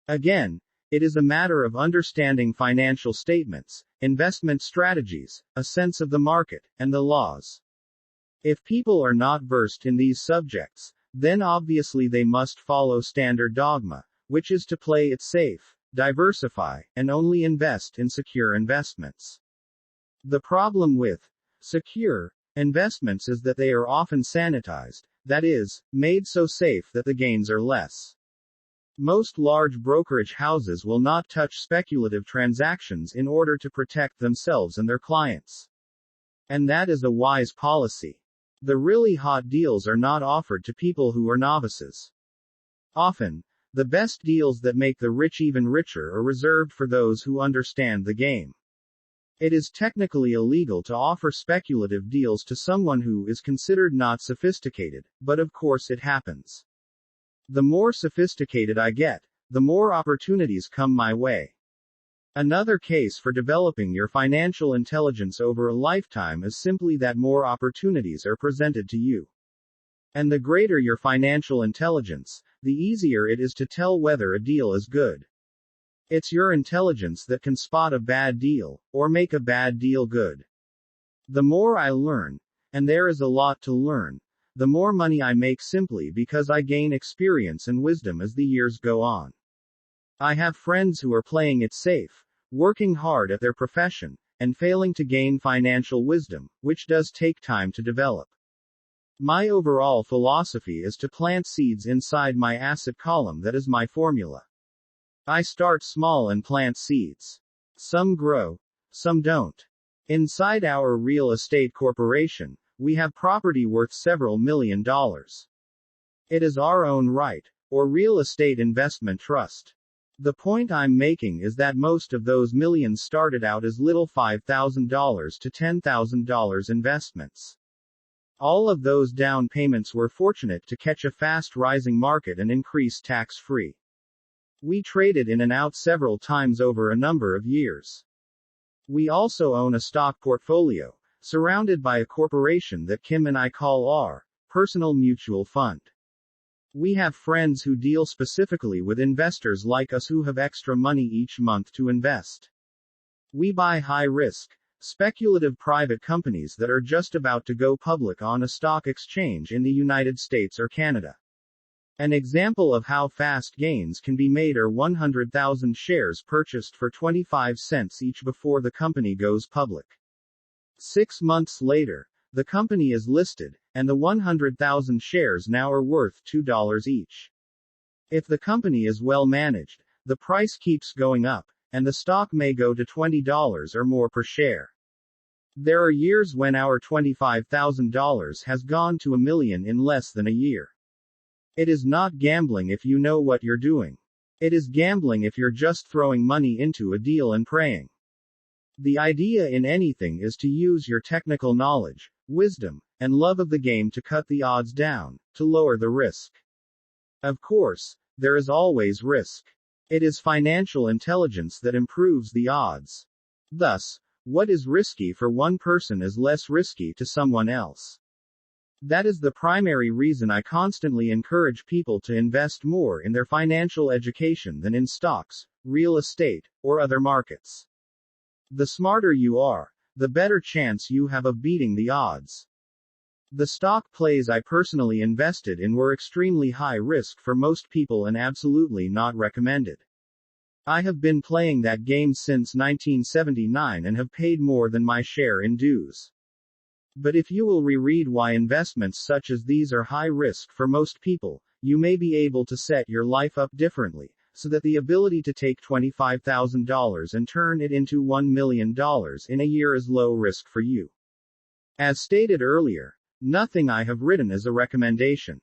Again, it is a matter of understanding financial statements, investment strategies, a sense of the market, and the laws. If people are not versed in these subjects, then obviously they must follow standard dogma, which is to play it safe, diversify, and only invest in secure investments. The problem with secure investments is that they are often sanitized, that is, made so safe that the gains are less. Most large brokerage houses will not touch speculative transactions in order to protect themselves and their clients. And that is a wise policy. The really hot deals are not offered to people who are novices. Often, the best deals that make the rich even richer are reserved for those who understand the game. It is technically illegal to offer speculative deals to someone who is considered not sophisticated, but of course it happens. The more sophisticated I get, the more opportunities come my way. Another case for developing your financial intelligence over a lifetime is simply that more opportunities are presented to you. And the greater your financial intelligence, the easier it is to tell whether a deal is good. It's your intelligence that can spot a bad deal, or make a bad deal good. The more I learn, and there is a lot to learn, the more money I make simply because I gain experience and wisdom as the years go on. I have friends who are playing it safe, working hard at their profession, and failing to gain financial wisdom, which does take time to develop. My overall philosophy is to plant seeds inside my asset column. That is my formula. I start small and plant seeds. Some grow, some don't. Inside our real estate corporation, we have property worth several $1 million. It is our own right, or real estate investment trust. The point I'm making is that most of those millions started out as little $5,000 to $10,000 investments. All of those down payments were fortunate to catch a fast rising market and increase tax-free. We traded in and out several times over a number of years. We also own a stock portfolio, surrounded by a corporation that Kim and I call our personal mutual fund. We have friends who deal specifically with investors like us who have extra money each month to invest. We buy high-risk, speculative private companies that are just about to go public on a stock exchange in the United States or Canada. An example of how fast gains can be made are 100,000 shares purchased for 25 cents each before the company goes public. 6 months later, the company is listed, and the 100,000 shares now are worth $2 each. If the company is well managed, the price keeps going up, and the stock may go to $20 or more per share. There are years when our $25,000 has gone to $1 million in less than a year. It is not gambling if you know what you're doing. It is gambling if you're just throwing money into a deal and praying. The idea in anything is to use your technical knowledge, wisdom, and love of the game to cut the odds down, to lower the risk. Of course, there is always risk. It is financial intelligence that improves the odds. Thus, what is risky for one person is less risky to someone else. That is the primary reason I constantly encourage people to invest more in their financial education than in stocks, real estate, or other markets. The smarter you are, the better chance you have of beating the odds. The stock plays I personally invested in were extremely high risk for most people and absolutely not recommended. I have been playing that game since 1979 and have paid more than my share in dues. But if you will reread why investments such as these are high risk for most people, you may be able to set your life up differently, so that the ability to take $25,000 and turn it into $1 million in a year is low risk for you. As stated earlier, nothing I have written is a recommendation.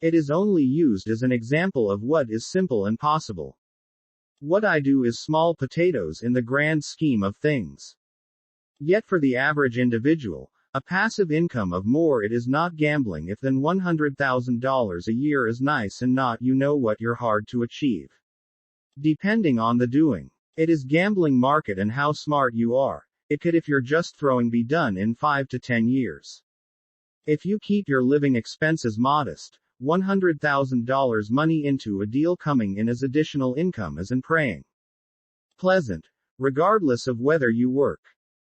It is only used as an example of what is simple and possible. What I do is small potatoes in the grand scheme of things. Yet for the average individual, a passive income of more it is not gambling if than $100,000 a year is nice and not you know what you're hard to achieve. Depending on the doing. It is gambling market and how smart you are. It could if you're just throwing be done in 5 to 10 years. If you keep your living expenses modest, $100,000 money into a deal coming in as additional income is in praying. Pleasant. Regardless of whether you work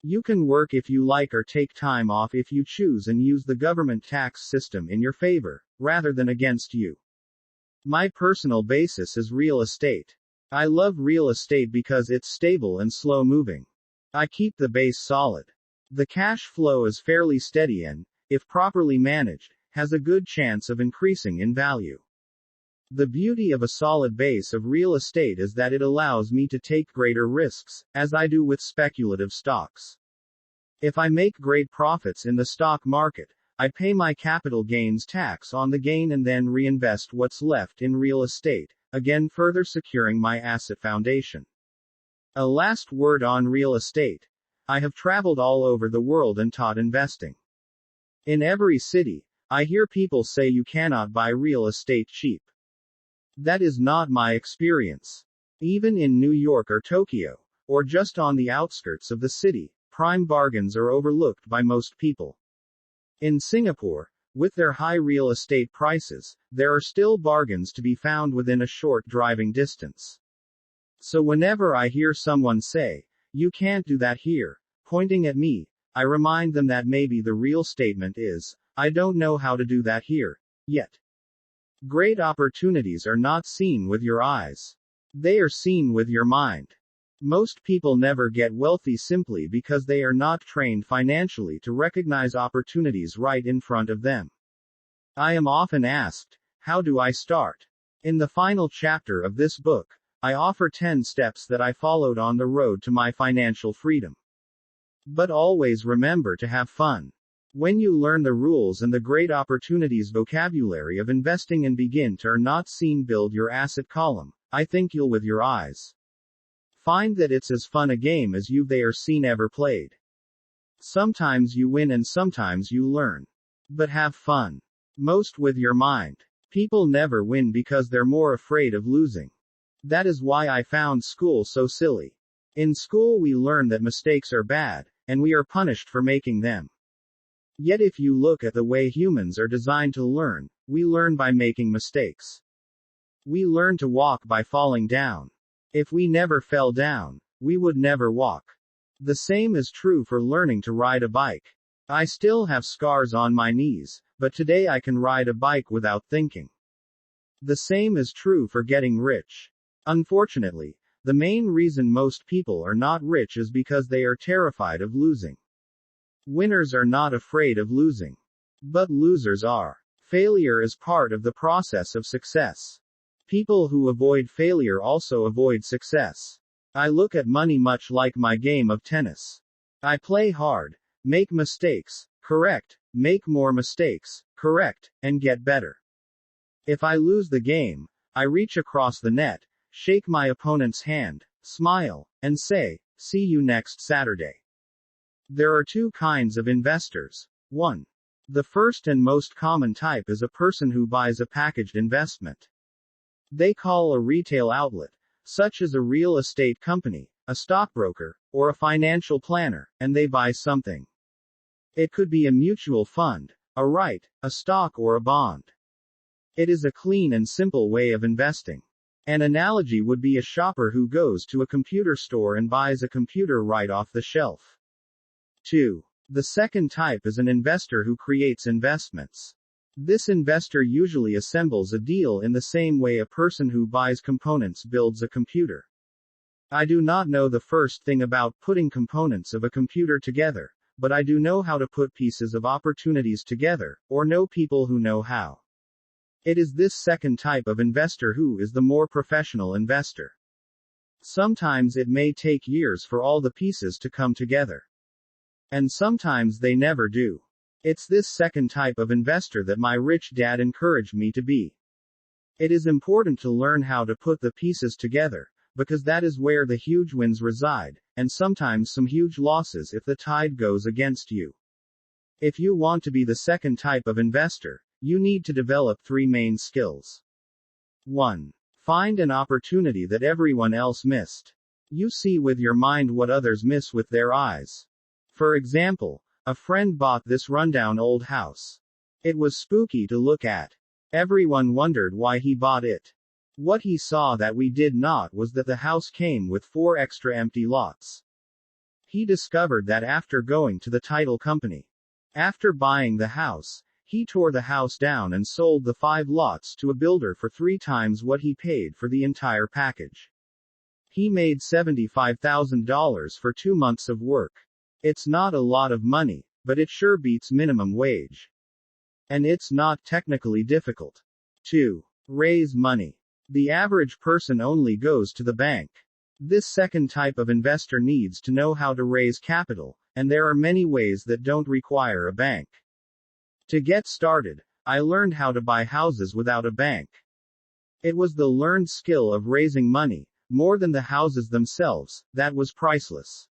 You can work if you like or take time off if you choose and use the government tax system in your favor, rather than against you. My personal basis is real estate. I love real estate because it's stable and slow moving. I keep the base solid. The cash flow is fairly steady and, if properly managed, has a good chance of increasing in value. The beauty of a solid base of real estate is that it allows me to take greater risks, as I do with speculative stocks. If I make great profits in the stock market, I pay my capital gains tax on the gain and then reinvest what's left in real estate, again further securing my asset foundation. A last word on real estate. I have traveled all over the world and taught investing. In every city, I hear people say you cannot buy real estate cheap. That is not my experience. Even in New York or Tokyo, or just on the outskirts of the city, prime bargains are overlooked by most people. In Singapore, with their high real estate prices, there are still bargains to be found within a short driving distance. So whenever I hear someone say, "You can't do that here," pointing at me, I remind them that maybe the real statement is, "I don't know how to do that here, yet." Great opportunities are not seen with your eyes. They are seen with your mind. Most people never get wealthy simply because they are not trained financially to recognize opportunities right in front of them. I am often asked, how do I start? In the final chapter of this book, I offer 10 steps that I followed on the road to my financial freedom. But always remember to have fun. When you learn the rules and the great opportunities vocabulary of investing and begin to not seen build your asset column, I think you'll with your eyes find that it's as fun a game as you've they are seen ever played. Sometimes you win and sometimes you learn. But have fun. Most with your mind. People never win because they're more afraid of losing. That is why I found school so silly. In school we learn that mistakes are bad, and we are punished for making them. Yet if you look at the way humans are designed to learn, we learn by making mistakes. We learn to walk by falling down. If we never fell down, we would never walk. The same is true for learning to ride a bike. I still have scars on my knees, but today I can ride a bike without thinking. The same is true for getting rich. Unfortunately, the main reason most people are not rich is because they are terrified of losing. Winners are not afraid of losing. But losers are. Failure is part of the process of success. People who avoid failure also avoid success. I look at money much like my game of tennis. I play hard, make mistakes, correct, make more mistakes, correct, and get better. If I lose the game, I reach across the net, shake my opponent's hand, smile, and say, "See you next Saturday." There are two kinds of investors. 1. The first and most common type is a person who buys a packaged investment. They call a retail outlet, such as a real estate company, a stockbroker, or a financial planner, and they buy something. It could be a mutual fund, a right, a stock, or a bond. It is a clean and simple way of investing. An analogy would be a shopper who goes to a computer store and buys a computer right off the shelf. 2. The second type is an investor who creates investments. This investor usually assembles a deal in the same way a person who buys components builds a computer. I do not know the first thing about putting components of a computer together, but I do know how to put pieces of opportunities together, or know people who know how. It is this second type of investor who is the more professional investor. Sometimes it may take years for all the pieces to come together. And sometimes they never do. It's this second type of investor that my rich dad encouraged me to be. It is important to learn how to put the pieces together, because that is where the huge wins reside, and sometimes some huge losses if the tide goes against you. If you want to be the second type of investor, you need to develop 3 main skills. 1. Find an opportunity that everyone else missed. You see with your mind what others miss with their eyes. For example, a friend bought this rundown old house. It was spooky to look at. Everyone wondered why he bought it. What he saw that we did not was that the house came with 4 extra empty lots. He discovered that after going to the title company. After buying the house, he tore the house down and sold the 5 lots to a builder for 3 times what he paid for the entire package. He made $75,000 for 2 months of work. It's not a lot of money, but it sure beats minimum wage. And it's not technically difficult. 2. Raise money. The average person only goes to the bank. This second type of investor needs to know how to raise capital, and there are many ways that don't require a bank. To get started, I learned how to buy houses without a bank. It was the learned skill of raising money, more than the houses themselves, that was priceless.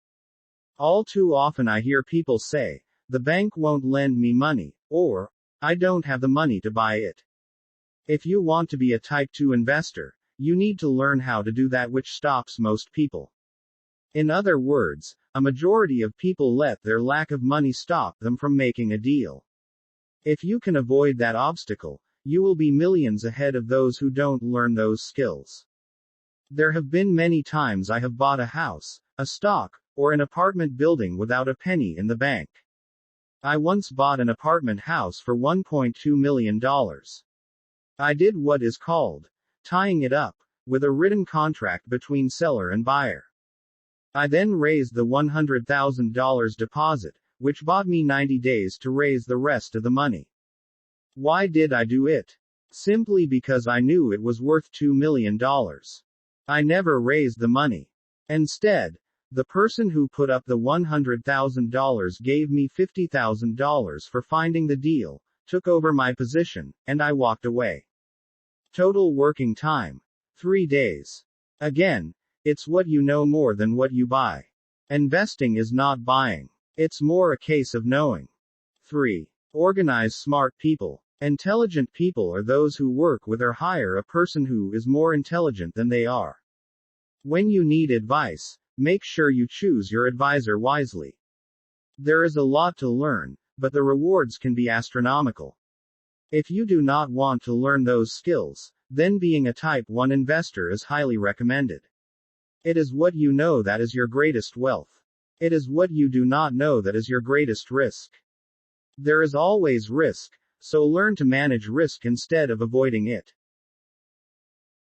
All too often I hear people say, the bank won't lend me money, or, I don't have the money to buy it. If you want to be a type 2 investor, you need to learn how to do that, which stops most people. In other words, a majority of people let their lack of money stop them from making a deal. If you can avoid that obstacle, you will be millions ahead of those who don't learn those skills. There have been many times I have bought a house, a stock, or an apartment building without a penny in the bank. I once bought an apartment house for $1.2 million. I did what is called tying it up, with a written contract between seller and buyer. I then raised the $100,000 deposit, which bought me 90 days to raise the rest of the money. Why did I do it? Simply because I knew it was worth $2 million. I never raised the money. Instead, the person who put up the $100,000 gave me $50,000 for finding the deal, took over my position, and I walked away. Total working time: 3 days. Again, it's what you know more than what you buy. Investing is not buying. It's more a case of knowing. 3. Organize smart people. Intelligent people are those who work with or hire a person who is more intelligent than they are. When you need advice, make sure you choose your advisor wisely. There is a lot to learn, but the rewards can be astronomical. If you do not want to learn those skills, then being a type 1 investor is highly recommended. It is what you know that is your greatest wealth. It is what you do not know that is your greatest risk. There is always risk, so learn to manage risk instead of avoiding it.